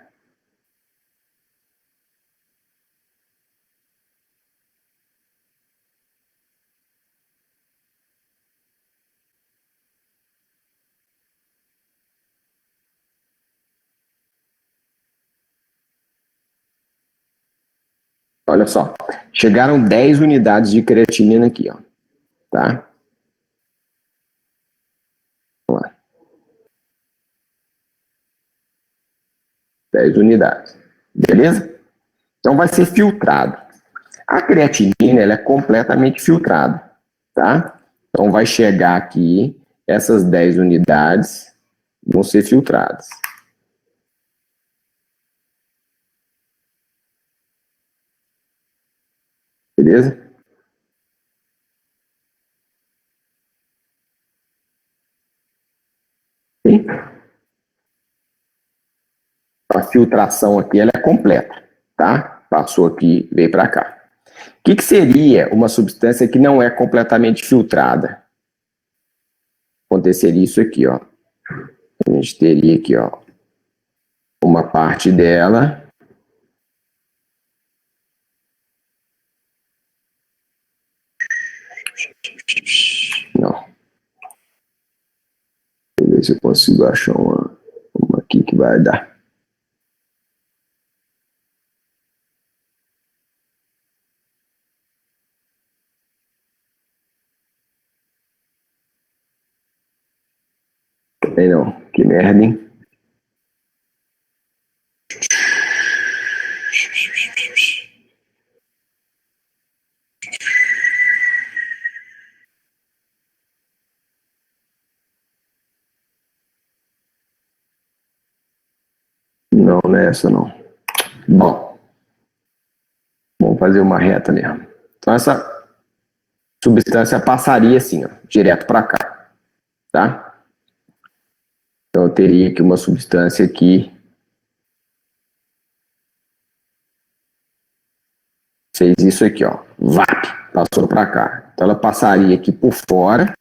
Olha só. Chegaram 10 unidades de creatinina aqui, ó. Tá? Vamos lá. 10 unidades. Beleza? Então vai ser filtrado. A creatinina, ela é completamente filtrada, tá? Então vai chegar aqui, essas 10 unidades vão ser filtradas. Beleza? Sim? A filtração aqui, ela é completa, tá? Passou aqui, veio para cá. O que seria uma substância que não é completamente filtrada? Aconteceria isso aqui, ó. A gente teria aqui, ó, uma parte dela. Não. Vou ver se eu consigo achar uma aqui que vai dar. Tem não. Que merda, hein? Não, não é essa não. Bom, vamos fazer uma reta mesmo. Então essa substância passaria assim, ó, direto para cá, tá? Então eu teria aqui uma substância que fez isso aqui, ó, VAP, passou para cá. Então ela passaria aqui por fora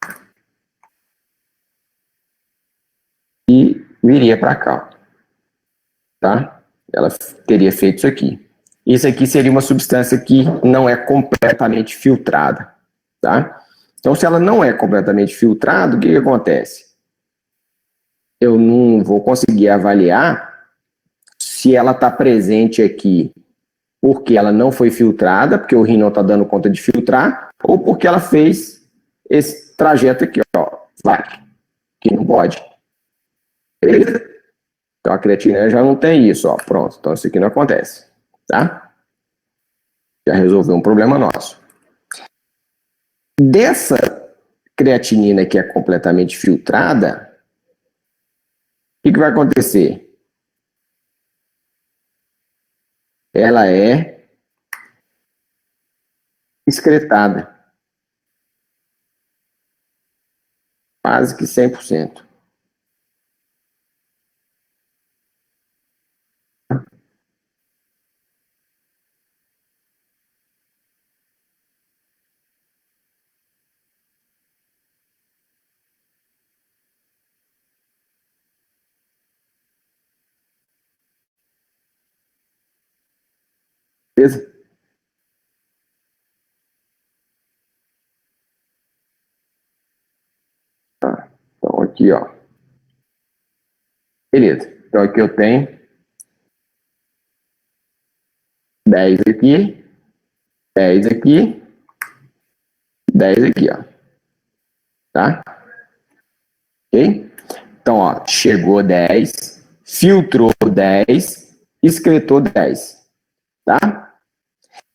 e viria para cá, tá? Ela teria feito isso aqui. Isso aqui seria uma substância que não é completamente filtrada, tá? Então, se ela não é completamente filtrada, o que acontece? Eu não vou conseguir avaliar se ela está presente aqui porque ela não foi filtrada, porque o rim não está dando conta de filtrar, ou porque ela fez esse trajeto aqui, ó, VAC, que não pode. Beleza? Então a creatina já não tem isso, ó, pronto. Então isso aqui não acontece, tá? Já resolveu um problema nosso. Dessa creatinina que é completamente filtrada, o que vai acontecer? Ela é excretada, quase que 100%. Beleza? Tá. Então, aqui, ó. Beleza. Então, aqui eu tenho 10 aqui, 10 aqui, 10 aqui, ó. Tá? Ok? Então, ó, chegou 10, filtrou 10, excretou 10. Tá?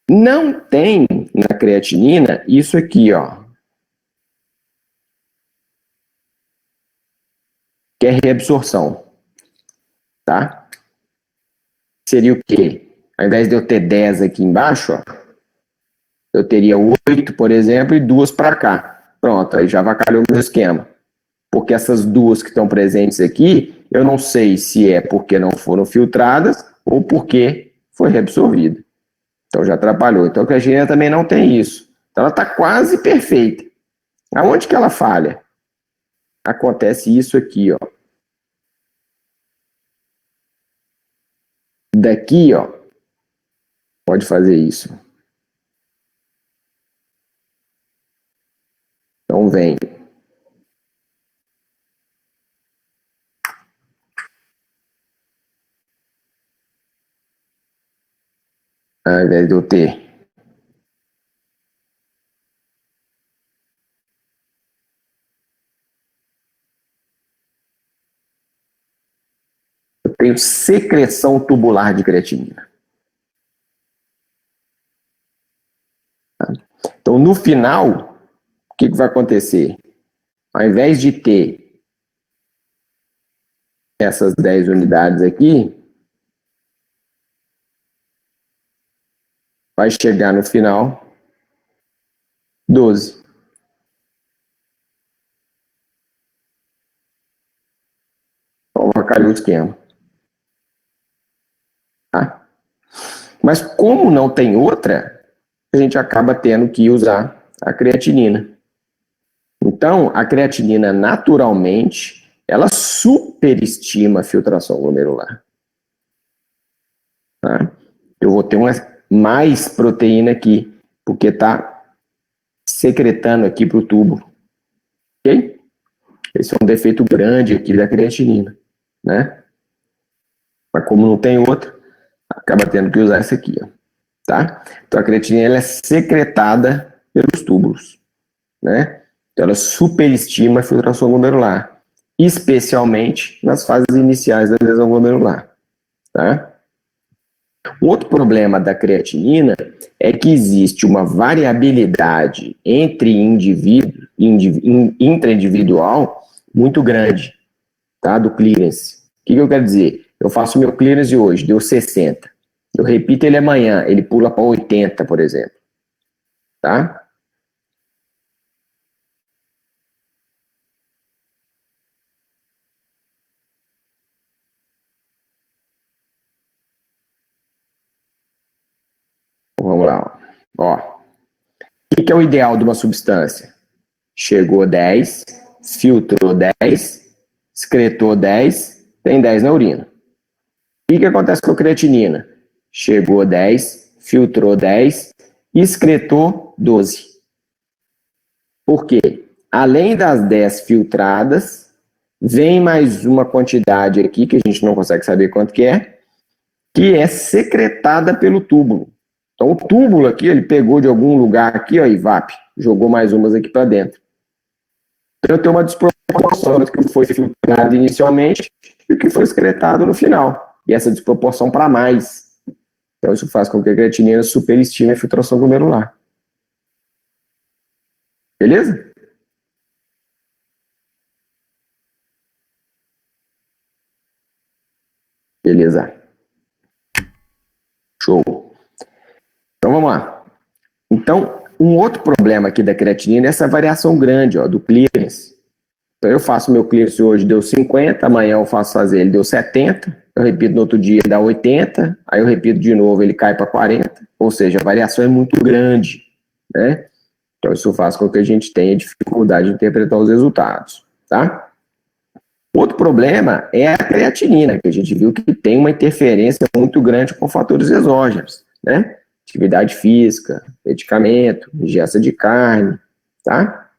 Não tem na creatinina isso aqui, ó, que é reabsorção. Tá? Seria o quê? Ao invés de eu ter 10 aqui embaixo, ó, eu teria 8, por exemplo, e 2 para cá. Pronto, aí já avacalhou o meu esquema. Porque essas duas que estão presentes aqui, eu não sei se é porque não foram filtradas ou porque foi reabsorvida. Então já atrapalhou. Então a creatinina também não tem isso. Então ela está quase perfeita. Aonde que ela falha? Acontece isso aqui, ó. Daqui, ó, pode fazer isso. Então vem. Ao invés de eu ter eu tenho secreção tubular de creatinina. Então, no final, o que vai acontecer? Ao invés de ter essas 10 unidades aqui, vai chegar no final 12. Então, vai cair o esquema. Tá? Mas como não tem outra, a gente acaba tendo que usar a creatinina. Então, a creatinina, naturalmente, ela superestima a filtração glomerular. Tá? Eu vou ter mais proteína aqui, porque está secretando aqui para o túbulo. Ok? Esse é um defeito grande aqui da creatinina, né? Mas como não tem outra, acaba tendo que usar essa aqui, ó. Tá? Então a creatinina ela é secretada pelos túbulos, né? Então ela superestima a filtração glomerular, especialmente nas fases iniciais da lesão glomerular, tá? O outro problema da creatinina é que existe uma variabilidade entre intraindividual muito grande, tá? Do clearance. O que eu quero dizer? Eu faço meu clearance hoje, deu 60. Eu repito ele amanhã, ele pula para 80, por exemplo. Tá? Vamos lá. Ó. O que é o ideal de uma substância? Chegou 10, filtrou 10, excretou 10, tem 10 na urina. O que acontece com a creatinina? Chegou 10, filtrou 10, excretou 12. Por quê? Além das 10 filtradas, vem mais uma quantidade aqui, que a gente não consegue saber quanto que é secretada pelo túbulo. Então o túbulo aqui, ele pegou de algum lugar aqui, ó, e jogou mais umas aqui para dentro. Então eu tenho uma desproporção do que foi filtrado inicialmente e o que foi excretado no final. E essa desproporção para mais. Então isso faz com que a creatinina superestime a filtração glomerular. Beleza? Beleza. Show. Então vamos lá. Então, um outro problema aqui da creatinina é essa variação grande, ó, do clearance. Então eu faço meu clearance hoje, deu 50, amanhã eu faço fazer, ele deu 70, eu repito no outro dia, dá 80, aí eu repito de novo, ele cai para 40, ou seja, a variação é muito grande, né? Então isso faz com que a gente tenha dificuldade de interpretar os resultados, tá? Outro problema é a creatinina, que a gente viu que tem uma interferência muito grande com fatores exógenos, né? atividade física, medicamento, ingesta de carne, tá?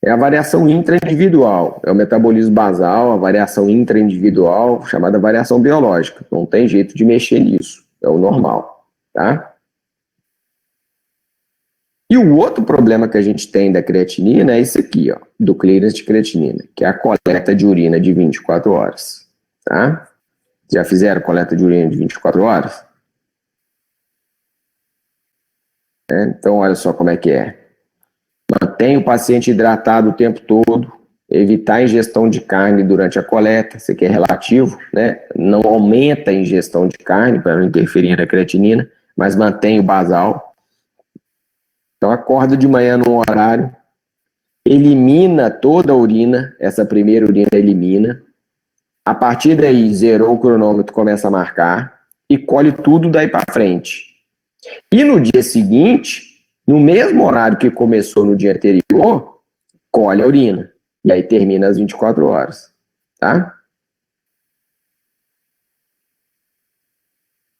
É a variação intraindividual, é o metabolismo basal, a variação intraindividual, chamada variação biológica. Não tem jeito de mexer nisso, é o normal, tá? E o outro problema que a gente tem da creatinina é esse aqui, ó, do clearance de creatinina, que é a coleta de urina de 24 horas, tá? Já fizeram coleta de urina de 24 horas? Então, olha só como é que é. Mantém o paciente hidratado o tempo todo, evitar a ingestão de carne durante a coleta, isso aqui é relativo, né? Não aumenta a ingestão de carne para não interferir na creatinina, mas mantém o basal. Então, acorda de manhã no horário, elimina toda a urina, essa primeira urina elimina. A partir daí, zerou o cronômetro, começa a marcar e colhe tudo daí para frente. E no dia seguinte, no mesmo horário que começou no dia anterior, colhe a urina. E aí termina às 24 horas, tá?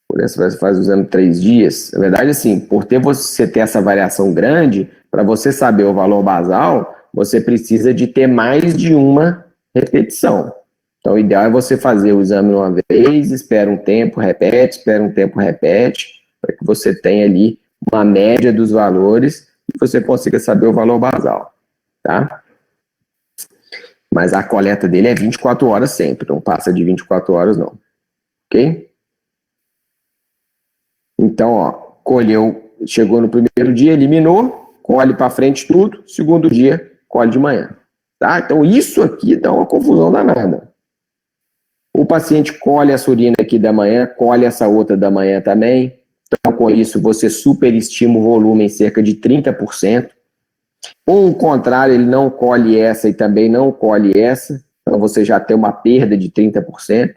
Por isso você faz o exame 3 dias. Na verdade, assim, por você ter essa variação grande, para você saber o valor basal, você precisa de ter mais de uma repetição. Então, o ideal é você fazer o exame uma vez, espera um tempo, repete, espera um tempo, repete, para que você tenha ali uma média dos valores e você consiga saber o valor basal, tá? Mas a coleta dele é 24 horas sempre, não passa de 24 horas não, ok? Então, ó, colheu, chegou no primeiro dia, eliminou, colhe para frente tudo, segundo dia, colhe de manhã, tá? Então, isso aqui dá uma confusão danada. O paciente colhe essa urina aqui da manhã, colhe essa outra da manhã também. Então, com isso, você superestima o volume em cerca de 30%. Ou, o contrário, ele não colhe essa e também não colhe essa. Então, você já tem uma perda de 30%.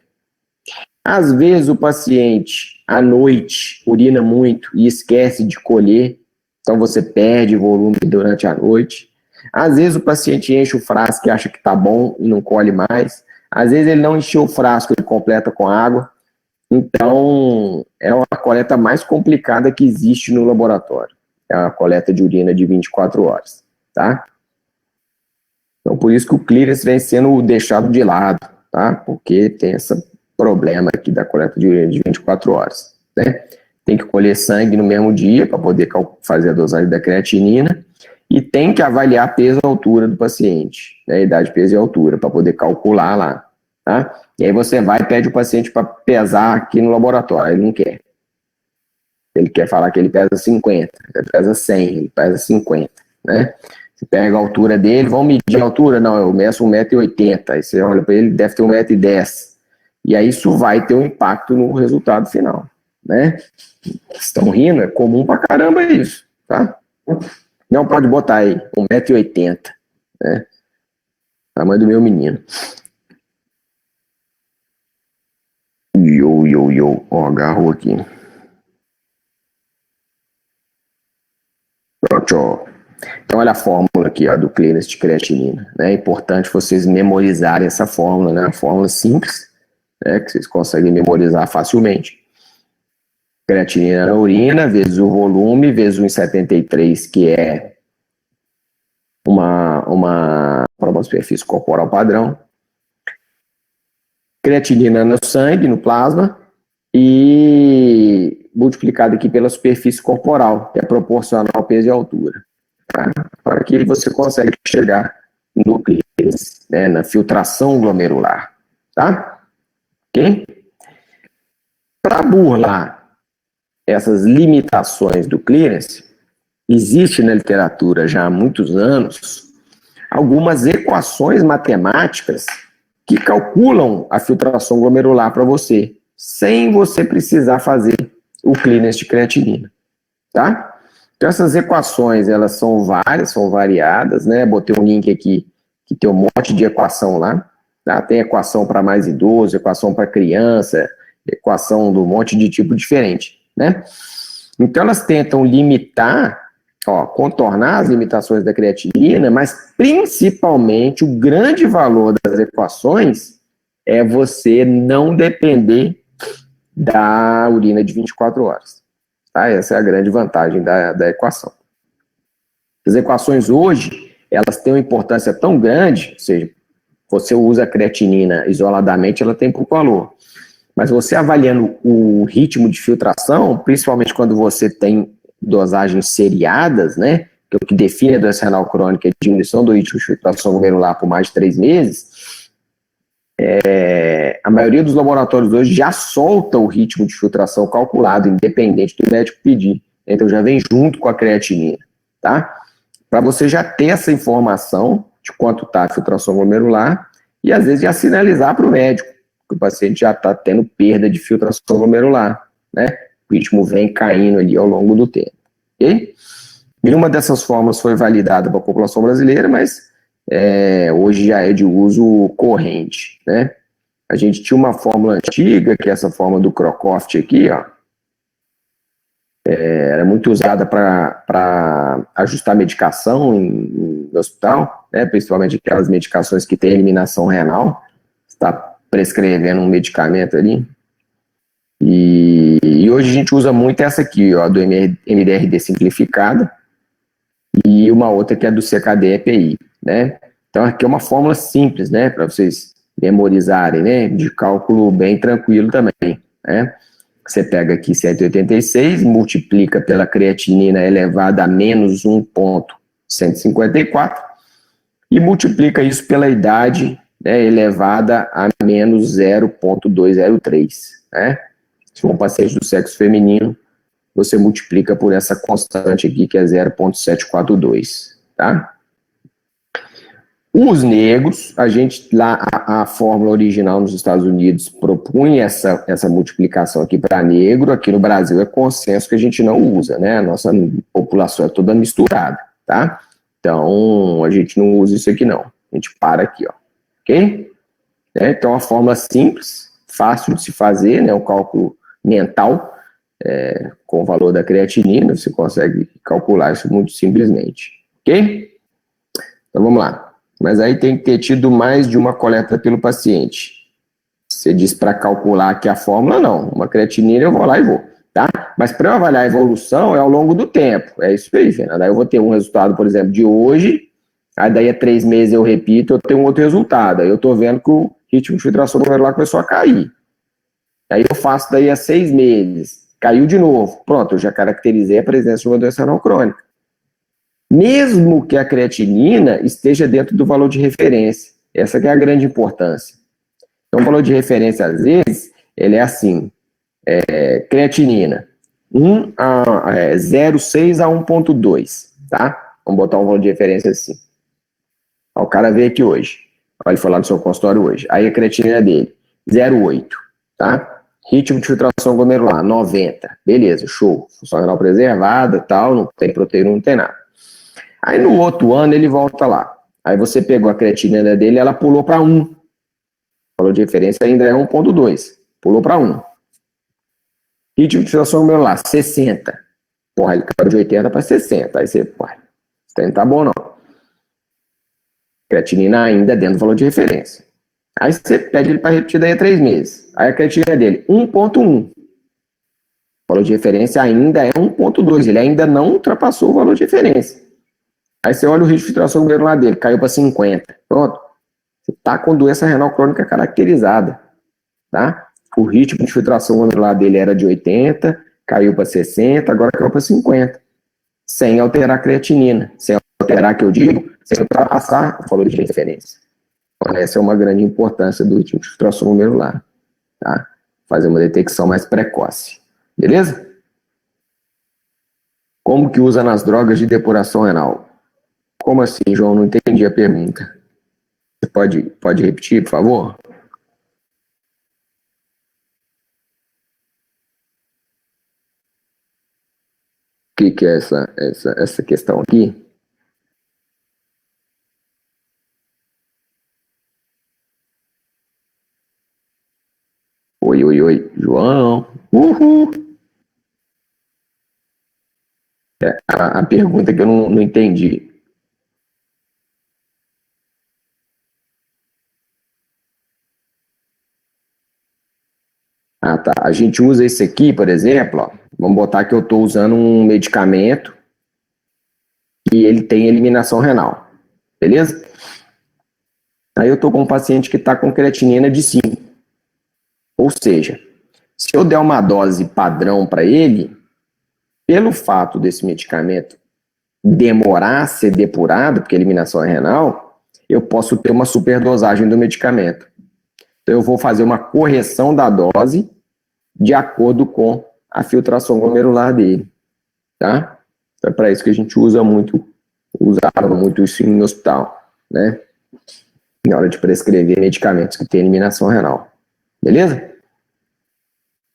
Às vezes, o paciente, à noite, urina muito e esquece de colher. Então, você perde volume durante a noite. Às vezes, o paciente enche o frasco e acha que está bom e não colhe mais. Às vezes ele não encheu o frasco, ele completa com água. Então, é uma coleta mais complicada que existe no laboratório. É a coleta de urina de 24 horas, tá? Então, por isso que o clearance vem sendo deixado de lado, tá? Porque tem esse problema aqui da coleta de urina de 24 horas, né? Tem que colher sangue no mesmo dia para poder fazer a dosagem da creatinina e tem que avaliar peso e altura do paciente, né? Idade, peso e altura, para poder calcular lá, tá? E aí você vai e pede o paciente para pesar aqui no laboratório, ele não quer. Ele quer falar que ele pesa 50, ele pesa 100, ele pesa 50, né? Você pega a altura dele, vamos medir a altura? Não, eu meço 1,80 m, aí você olha para ele, deve ter 1,10 m. E aí isso vai ter um impacto no resultado final, né? Estão rindo? É comum pra caramba isso, tá? Não, pode botar aí, 1,80 m, né? Tamanho do meu menino. Ó, agarrou aqui. Pronto, ó. Então, olha a fórmula aqui, ó, do clearance de creatinina, né? É importante vocês memorizarem essa fórmula, né? Uma fórmula simples, né? Que vocês conseguem memorizar facilmente. Creatinina na urina, vezes o volume, vezes 1,73, que é uma prova de superfície corporal padrão. Creatinina no sangue, no plasma, e multiplicado aqui pela superfície corporal, que é proporcional ao peso e altura. Tá? Para que você consegue chegar no clearance, né, na filtração glomerular. Tá? Ok? Para burlar essas limitações do clearance, existe na literatura já há muitos anos algumas equações matemáticas que calculam a filtração glomerular para você, sem você precisar fazer o clearance de creatinina, tá? Então essas equações, elas são várias, são variadas, né? Botei um link aqui que tem um monte de equação lá, tá? Tem equação para mais idoso, equação para criança, equação de um monte de tipo diferente, né? Então elas tentam limitar, ó, contornar as limitações da creatinina, mas principalmente o grande valor das equações é você não depender da urina de 24 horas. Tá? Essa é a grande vantagem da equação. As equações hoje, elas têm uma importância tão grande, ou seja, você usa a creatinina isoladamente, ela tem pouco valor. Mas você avaliando o ritmo de filtração, principalmente quando você tem dosagens seriadas, né, que é o que define a doença renal crônica, é a diminuição do ritmo de filtração glomerular por mais de 3 meses, a maioria dos laboratórios hoje já solta o ritmo de filtração calculado, independente do médico pedir. Então já vem junto com a creatinina, tá? Para você já ter essa informação de quanto está a filtração glomerular e às vezes já sinalizar para o médico que o paciente já está tendo perda de filtração glomerular, né? O ritmo vem caindo ali ao longo do tempo, ok? Nenhuma dessas formas foi validada para a população brasileira, mas hoje já é de uso corrente, né? A gente tinha uma fórmula antiga, que é essa fórmula do Crocroft aqui, ó, era muito usada para ajustar medicação no hospital, né, principalmente aquelas medicações que têm eliminação renal. Você está prescrevendo um medicamento ali. E hoje a gente usa muito essa aqui, ó, do MDRD simplificada, e uma outra que é do CKD-EPI, né? Então aqui é uma fórmula simples, né, para vocês memorizarem, né, de cálculo bem tranquilo também, né? Você pega aqui 186, multiplica pela creatinina elevada a menos 1,154 e multiplica isso pela idade, né, elevada a menos 0,203. Né? Se for um paciente do sexo feminino, você multiplica por essa constante aqui, que é 0,742. Tá? Os negros, a gente lá, a fórmula original nos Estados Unidos propunha essa multiplicação aqui para negro, aqui no Brasil é consenso que a gente não usa, né? A nossa população é toda misturada, tá? Então, a gente não usa isso aqui não. A gente para aqui, ó. Ok? Então, a fórmula simples, fácil de se fazer, né? Um cálculo mental, com o valor da creatinina, você consegue calcular isso muito simplesmente. Ok? Então, vamos lá. Mas aí tem que ter tido mais de uma coleta pelo paciente. Você diz para calcular aqui a fórmula, não. Uma creatinina eu vou lá e vou, tá? Mas para eu avaliar a evolução é ao longo do tempo. É isso aí, Fernanda. Aí eu vou ter um resultado, por exemplo, de hoje, aí daí a 3 meses eu repito, eu tenho um outro resultado. Aí eu estou vendo que o ritmo de filtração glomerular começou a cair. Aí eu faço daí a 6 meses, caiu de novo. Pronto, eu já caracterizei a presença de uma doença renal crônica. Mesmo que a creatinina esteja dentro do valor de referência. Essa que é a grande importância. Então, o valor de referência, às vezes, ele é assim, creatinina, 0,6 a 1,2, tá? Vamos botar um valor de referência assim. Ó, o cara veio aqui hoje, ó, ele foi lá no seu consultório hoje, aí a creatinina dele, 0,8, tá? Ritmo de filtração glomerular, 90, beleza, show, função renal preservada, tal, não tem proteína, não tem nada. Aí no outro ano ele volta lá. Aí você pegou a creatinina dele, ela pulou para 1. O valor de referência ainda é 1,2. Pulou para 1. Ritmo de filtração glomerular, 60. Porra, ele caiu de 80 para 60. Aí você, porra, isso não tá bom não. Creatinina ainda dentro do valor de referência. Aí você pede ele para repetir daí a 3 meses. Aí a creatinina dele, 1,1. O valor de referência ainda é 1,2. Ele ainda não ultrapassou o valor de referência. Aí você olha o ritmo de filtração glomerular dele, caiu para 50. Pronto. Você está com doença renal crônica caracterizada. Tá? O ritmo de filtração glomerular dele era de 80, caiu para 60, agora caiu para 50. Sem alterar a creatinina. Sem alterar, que eu digo, sem ultrapassar o valor de referência. Então, essa é uma grande importância do ritmo de filtração glomerular. Tá? Fazer uma detecção mais precoce. Beleza? Como que usa nas drogas de depuração renal? Como assim, João? Não entendi a pergunta. Você pode repetir, por favor? O que é essa questão aqui? Oi, oi, oi, João. Uhul. A pergunta que eu não entendi. Ah, tá. A gente usa esse aqui, por exemplo, ó, vamos botar que eu estou usando um medicamento e ele tem eliminação renal, beleza? Aí eu estou com um paciente que está com creatinina de 5. Ou seja, se eu der uma dose padrão para ele, pelo fato desse medicamento demorar a ser depurado, porque a eliminação é renal, eu posso ter uma superdosagem do medicamento. Então eu vou fazer uma correção da dose de acordo com a filtração glomerular dele, tá? Então é para isso que a gente usava muito isso em hospital, né? Na hora de prescrever medicamentos que têm eliminação renal. Beleza?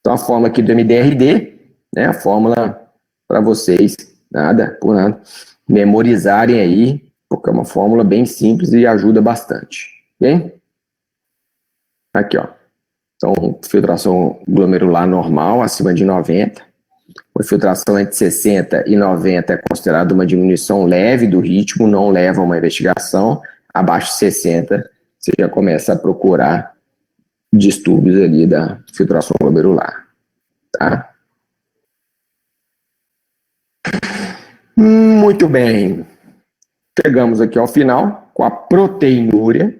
Então a fórmula aqui do MDRD, né? A fórmula para vocês, nada, por nada, memorizarem aí, porque é uma fórmula bem simples e ajuda bastante. Ok? Aqui, ó. Então, filtração glomerular normal, acima de 90. A filtração entre 60 e 90 é considerada uma diminuição leve do ritmo, não leva a uma investigação. Abaixo de 60, você já começa a procurar distúrbios ali da filtração glomerular. Tá? Muito bem. Chegamos aqui ao final com a proteinúria,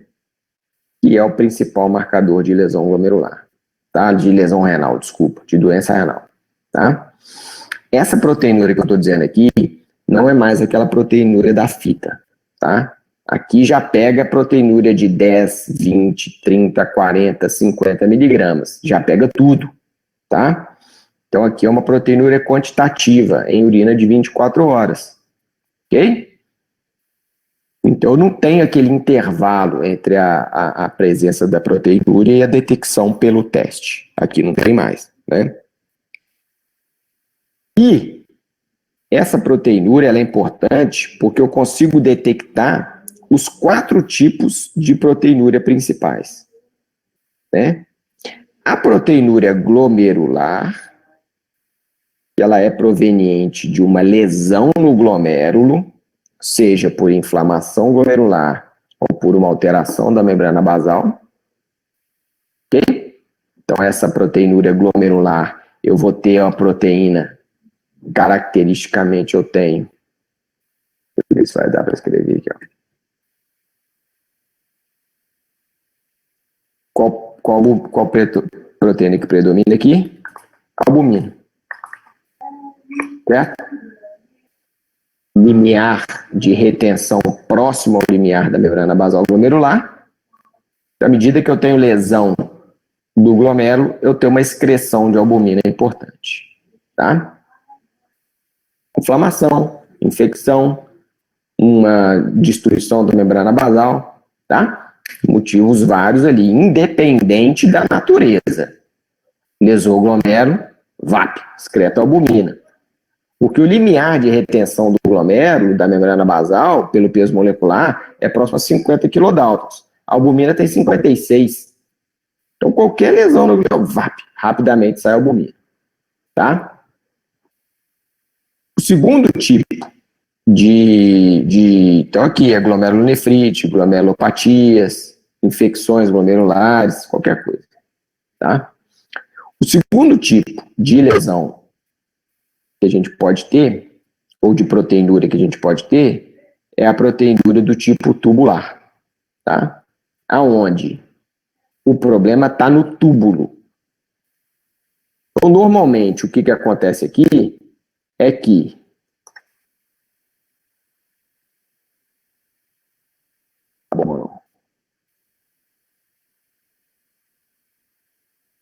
que é o principal marcador de lesão glomerular. Tá? De lesão renal, desculpa, de doença renal. Tá? Essa proteinúria que eu estou dizendo aqui não é mais aquela proteinúria da fita, tá? Aqui já pega a proteinúria de 10, 20, 30, 40, 50 miligramas. Já pega tudo, tá? Então aqui é uma proteinúria quantitativa em urina de 24 horas, ok? Então não tem aquele intervalo entre a presença da proteinúria e a detecção pelo teste. Aqui não tem mais, né? E essa proteinúria ela é importante porque eu consigo detectar os 4 tipos de proteinúria principais, né? A proteinúria glomerular, ela é proveniente de uma lesão no glomérulo, seja por inflamação glomerular ou por uma alteração da membrana basal, ok? Então essa proteinúria glomerular, eu vou ter uma proteína, caracteristicamente eu tenho, deixa eu ver se vai dar para escrever aqui, ó. Qual proteína que predomina aqui? Albumina. Certo? Limiar de retenção próximo ao limiar da membrana basal glomerular. À medida que eu tenho lesão do glomérulo, eu tenho uma excreção de albumina importante. Tá? Inflamação, infecção, uma destruição da membrana basal, tá? Motivos vários ali, independente da natureza. Lesou o glomérulo, VAP, excreta albumina. Porque o limiar de retenção do glomérulo, da membrana basal, pelo peso molecular, é próximo a 50 kilodaltons. A albumina tem 56. Então, qualquer lesão no glomérulo, VAP, rapidamente sai albumina. Tá? O segundo tipo então aqui é glomerulonefrite, glomerulopatias, infecções glomerulares, qualquer coisa. Tá? O segundo tipo de lesão que a gente pode ter, ou de proteinúria que a gente pode ter, é a proteinúria do tipo tubular, tá? Aonde o problema está no túbulo. Então, normalmente, o que acontece aqui é que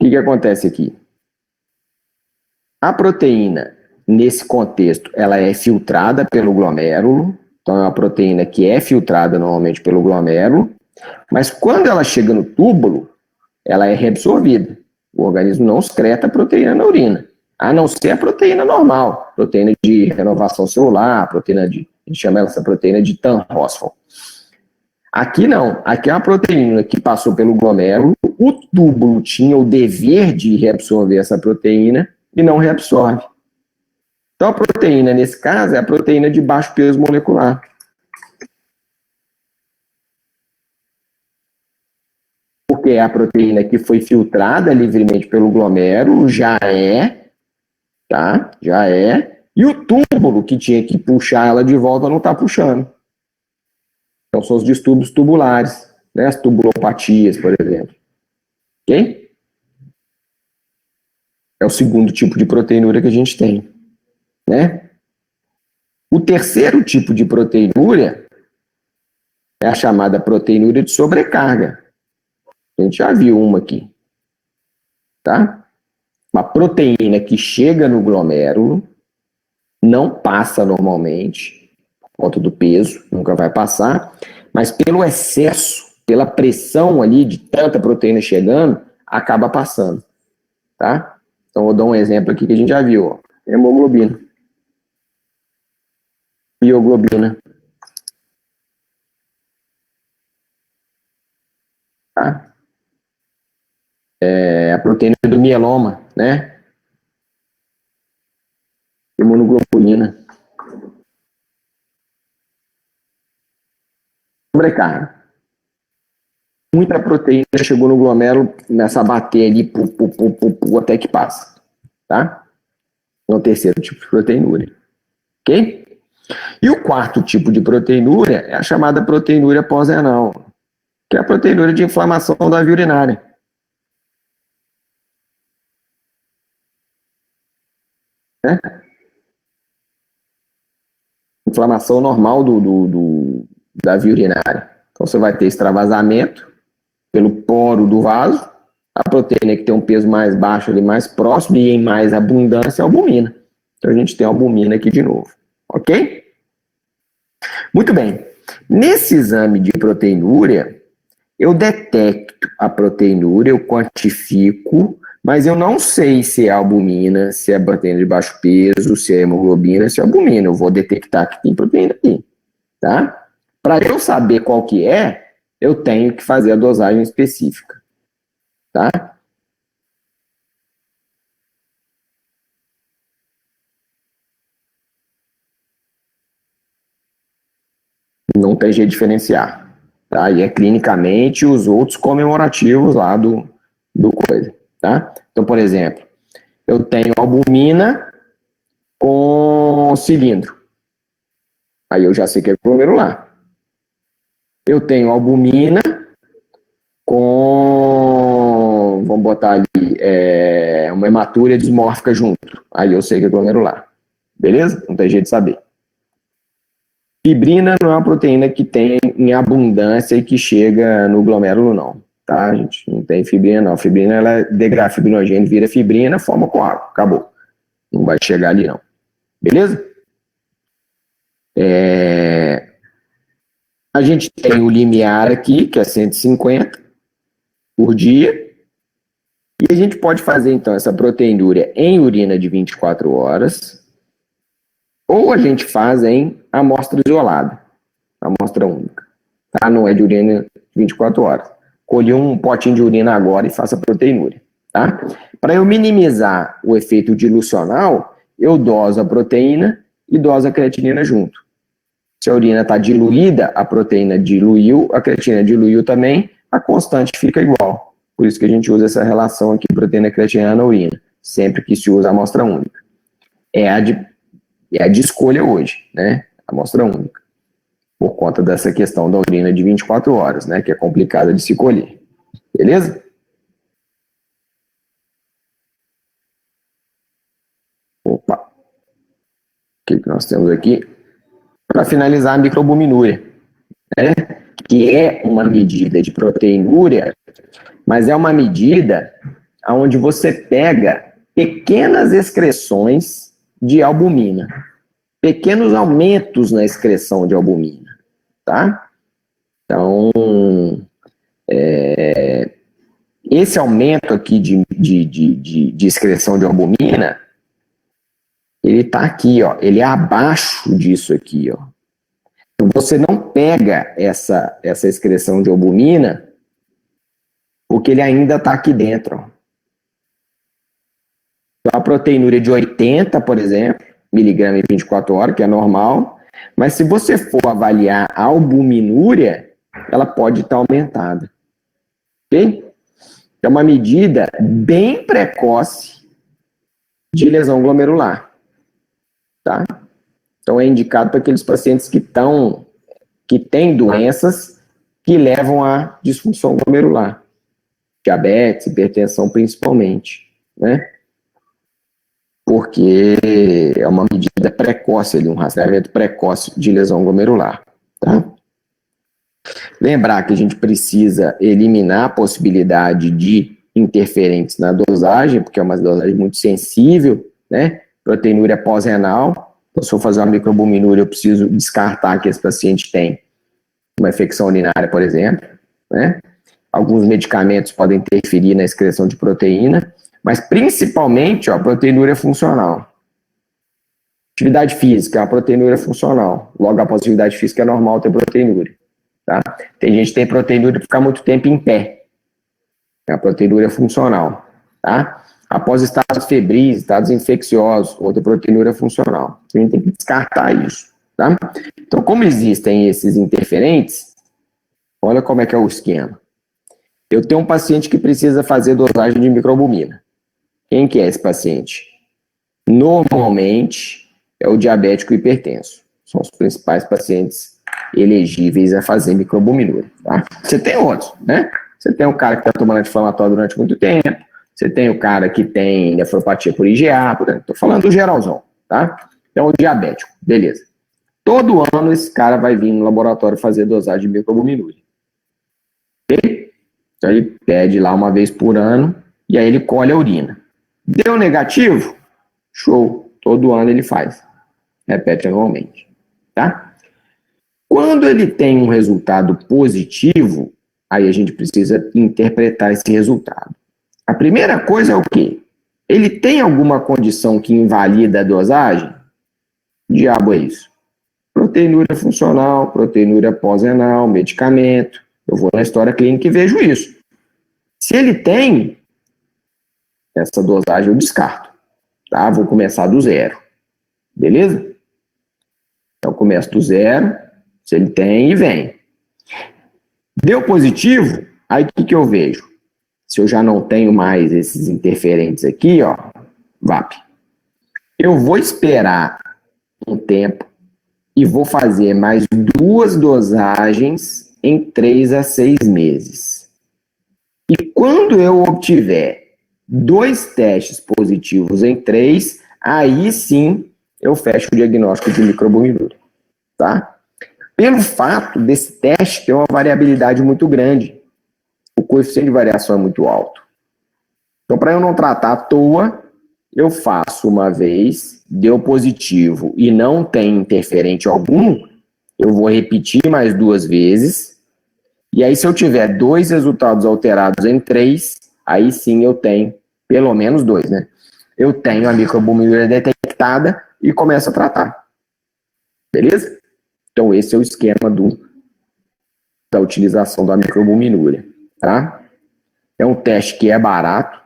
o que acontece aqui? A proteína, nesse contexto, ela é filtrada pelo glomérulo, então é uma proteína que é filtrada normalmente pelo glomérulo, mas quando ela chega no túbulo, ela é reabsorvida. O organismo não excreta a proteína na urina, a não ser a proteína normal, proteína de renovação celular, a gente chama essa proteína de TAN-fósforo. Aqui não, aqui é uma proteína que passou pelo glomérulo, o túbulo tinha o dever de reabsorver essa proteína e não reabsorve. Então a proteína, nesse caso, é a proteína de baixo peso molecular. porque é a proteína que foi filtrada livremente pelo glomérulo, já é, tá? Já é. E o túbulo que tinha que puxar ela de volta não está puxando. Então são os distúrbios tubulares, né? As tubulopatias, por exemplo. Ok? É o segundo tipo de proteinúria que a gente tem, né? O terceiro tipo de proteinúria é a chamada proteinúria de sobrecarga. A gente já viu uma aqui, tá? Uma proteína que chega no glomérulo, não passa normalmente, por conta do peso, nunca vai passar, mas pelo excesso, pela pressão ali de tanta proteína chegando, acaba passando, tá? Então, vou dar um exemplo aqui que a gente já viu, ó. Hemoglobina. Mioglobina. Tá? É a proteína do mieloma, né? Imunoglobulina. Sobrecarga. Muita proteína chegou no glomérulo, começa a bater ali, até que passa, tá? É o terceiro tipo de proteinúria, ok? E o quarto tipo de proteinúria é a chamada proteinúria pós-renal, que é a proteinúria de inflamação da via urinária. Né? Inflamação normal da via urinária. Então você vai ter extravasamento pelo poro do vaso, a proteína que tem um peso mais baixo ali, mais próximo e em mais abundância é a albumina. Então a gente tem a albumina aqui de novo, ok? Muito bem. Nesse exame de proteinúria, eu detecto a proteinúria, eu quantifico, mas eu não sei se é albumina, se é proteína de baixo peso, se é hemoglobina, se é albumina. Eu vou detectar que tem proteína aqui, tá? Para eu saber qual que é, eu tenho que fazer a dosagem específica, tá? Não tem jeito de diferenciar, tá? E é clinicamente os outros comemorativos lá do coisa, tá? Então, por exemplo, eu tenho albumina com cilindro. Aí eu já sei que é glomerular. Eu tenho albumina com, vamos botar ali, uma hematúria dismórfica junto. Aí eu sei que é glomerular. Beleza? Não tem jeito de saber. Fibrina não é uma proteína que tem em abundância e que chega no glomérulo, não. Tá? A gente não tem fibrina, não. Fibrina, ela degrada fibrinogênio, vira fibrina, forma com água. Acabou. Não vai chegar ali, não. Beleza? A gente tem o limiar aqui, que é 150 por dia. E a gente pode fazer, então, essa proteinúria em urina de 24 horas, ou a gente faz em amostra isolada, amostra única. Tá? Não é de urina de 24 horas. Colhe um potinho de urina agora e faça a proteinúria. Tá? Para eu minimizar o efeito dilucional, eu doso a proteína e doso a creatinina junto. Se a urina está diluída, a proteína diluiu, a creatinina diluiu também, a constante fica igual. Por isso que a gente usa essa relação aqui, proteína creatinina na urina, sempre que se usa a amostra única. É a de escolha hoje, né? Amostra única. Por conta dessa questão da urina de 24 horas, né? Que é complicada de se colher. Beleza? Opa. O que nós temos aqui? Para finalizar, a microalbuminúria, né? Que é uma medida de proteinúria, mas é uma medida onde você pega pequenas excreções de albumina, pequenos aumentos na excreção de albumina, tá? Então, esse aumento aqui de excreção de albumina, ele tá aqui, ó, ele é abaixo disso aqui, ó. Então, você não pega essa excreção de albumina porque ele ainda está aqui dentro, ó. Então, a proteinúria de 80, por exemplo, miligrama em 24 horas, que é normal, mas se você for avaliar a albuminúria, ela pode estar aumentada, ok? É uma medida bem precoce de lesão glomerular, tá? Então é indicado para aqueles pacientes que têm doenças que levam à disfunção glomerular, diabetes, hipertensão principalmente, né? Porque é uma medida precoce, um rastreamento precoce de lesão glomerular, tá? Lembrar que a gente precisa eliminar a possibilidade de interferentes na dosagem, porque é uma dosagem muito sensível, né? Proteinúria pós-renal. Então, se eu fazer uma microalbuminúria, eu preciso descartar que esse paciente tem uma infecção urinária, por exemplo, né? Alguns medicamentos podem interferir na excreção de proteína, mas principalmente, ó, proteinúria funcional. Atividade física, a proteinúria funcional. Logo após a atividade física é normal ter proteinúria. Tá? Tem gente que tem proteinúria para ficar muito tempo em pé. É a proteinúria funcional. Tá? Após estados febris, estados infecciosos, outra proteinúria funcional. A gente tem que descartar isso. Tá? Então, como existem esses interferentes, olha como é que é o esquema. Eu tenho um paciente que precisa fazer dosagem de microalbumina. Quem que é esse paciente? Normalmente é o diabético hipertenso. São os principais pacientes elegíveis a fazer microalbuminúria. Tá? Você tem outros, né? Você tem o cara que está tomando anti-inflamatório durante muito tempo, você tem o cara que tem nefropatia por IgA, estou falando do geralzão, tá? Então, o diabético, beleza. Todo ano esse cara vai vir no laboratório fazer dosagem de microalbuminúria. Ok? Então, ele pede lá uma vez por ano e aí ele colhe a urina. Deu negativo? Show. Todo ano ele faz. Repete anualmente, tá? Quando ele tem um resultado positivo, aí a gente precisa interpretar esse resultado. A primeira coisa é o quê? Ele tem alguma condição que invalida a dosagem? Diabo é isso. Proteinúria funcional, proteinúria pós-renal, medicamento. Eu vou na história clínica e vejo isso. Se ele tem, essa dosagem eu descarto. Tá? Vou começar do zero. Beleza? Então, eu começo do zero. Se ele tem, e vem. Deu positivo, aí o que eu vejo? Se eu já não tenho mais esses interferentes aqui, ó, VAP, eu vou esperar um tempo e vou fazer mais 2 dosagens em 3 a 6 meses. E quando eu obtiver 2 testes positivos em 3, aí sim eu fecho o diagnóstico de microalbuminúria, tá? Pelo fato desse teste ter uma variabilidade muito grande, o coeficiente de variação é muito alto. Então, para eu não tratar à toa, eu faço uma vez, deu positivo e não tem interferente algum, eu vou repetir mais 2 vezes, e aí se eu tiver 2 resultados alterados em 3, aí sim eu tenho, pelo menos 2, né? Eu tenho a microalbuminúria detectada e começo a tratar. Beleza? Então, esse é o esquema da utilização da microalbuminúria, tá? É um teste que é barato,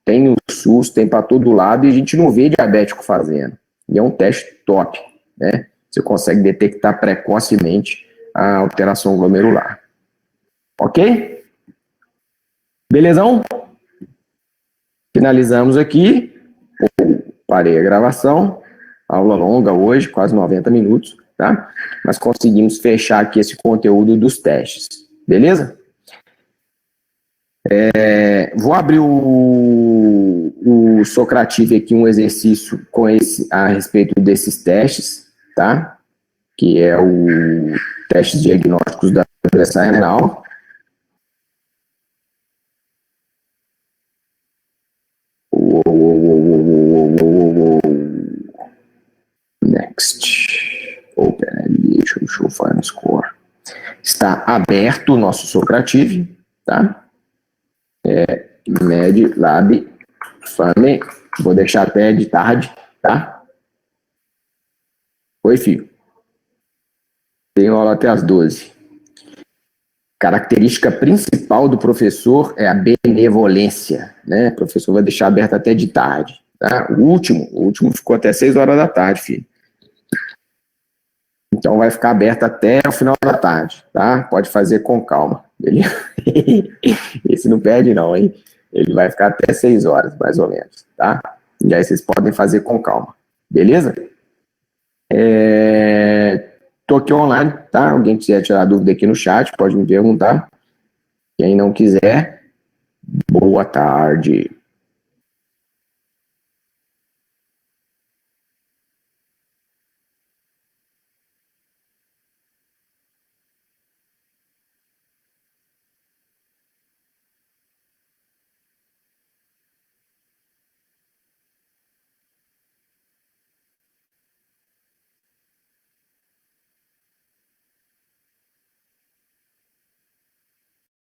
tem no SUS, tem para todo lado, e a gente não vê diabético fazendo. E é um teste top, né? Você consegue detectar precocemente a alteração glomerular. Ok? Belezão? Finalizamos aqui. Parei a gravação. Aula longa hoje, quase 90 minutos, tá? Mas conseguimos fechar aqui esse conteúdo dos testes. Beleza? Vou abrir o Socrative aqui, um exercício a respeito desses testes, tá? Que é o testes diagnósticos da doença renal. Next. Open Navigation, show final score. Está aberto o nosso Socrative, tá? Med Lab Fame. Vou deixar até de tarde, tá? Oi, filho. Tenho aula até às 12. Característica principal do professor é a benevolência, né? O professor vai deixar aberto até de tarde, tá? O último ficou até 6 horas da tarde, filho. Então vai ficar aberto até o final da tarde, tá? Pode fazer com calma, beleza? Esse não perde não, hein? Ele vai ficar até 6 horas, mais ou menos, tá? E aí vocês podem fazer com calma, beleza? Tô aqui online, tá? Alguém quiser tirar dúvida aqui no chat, pode me perguntar. Quem não quiser, boa tarde.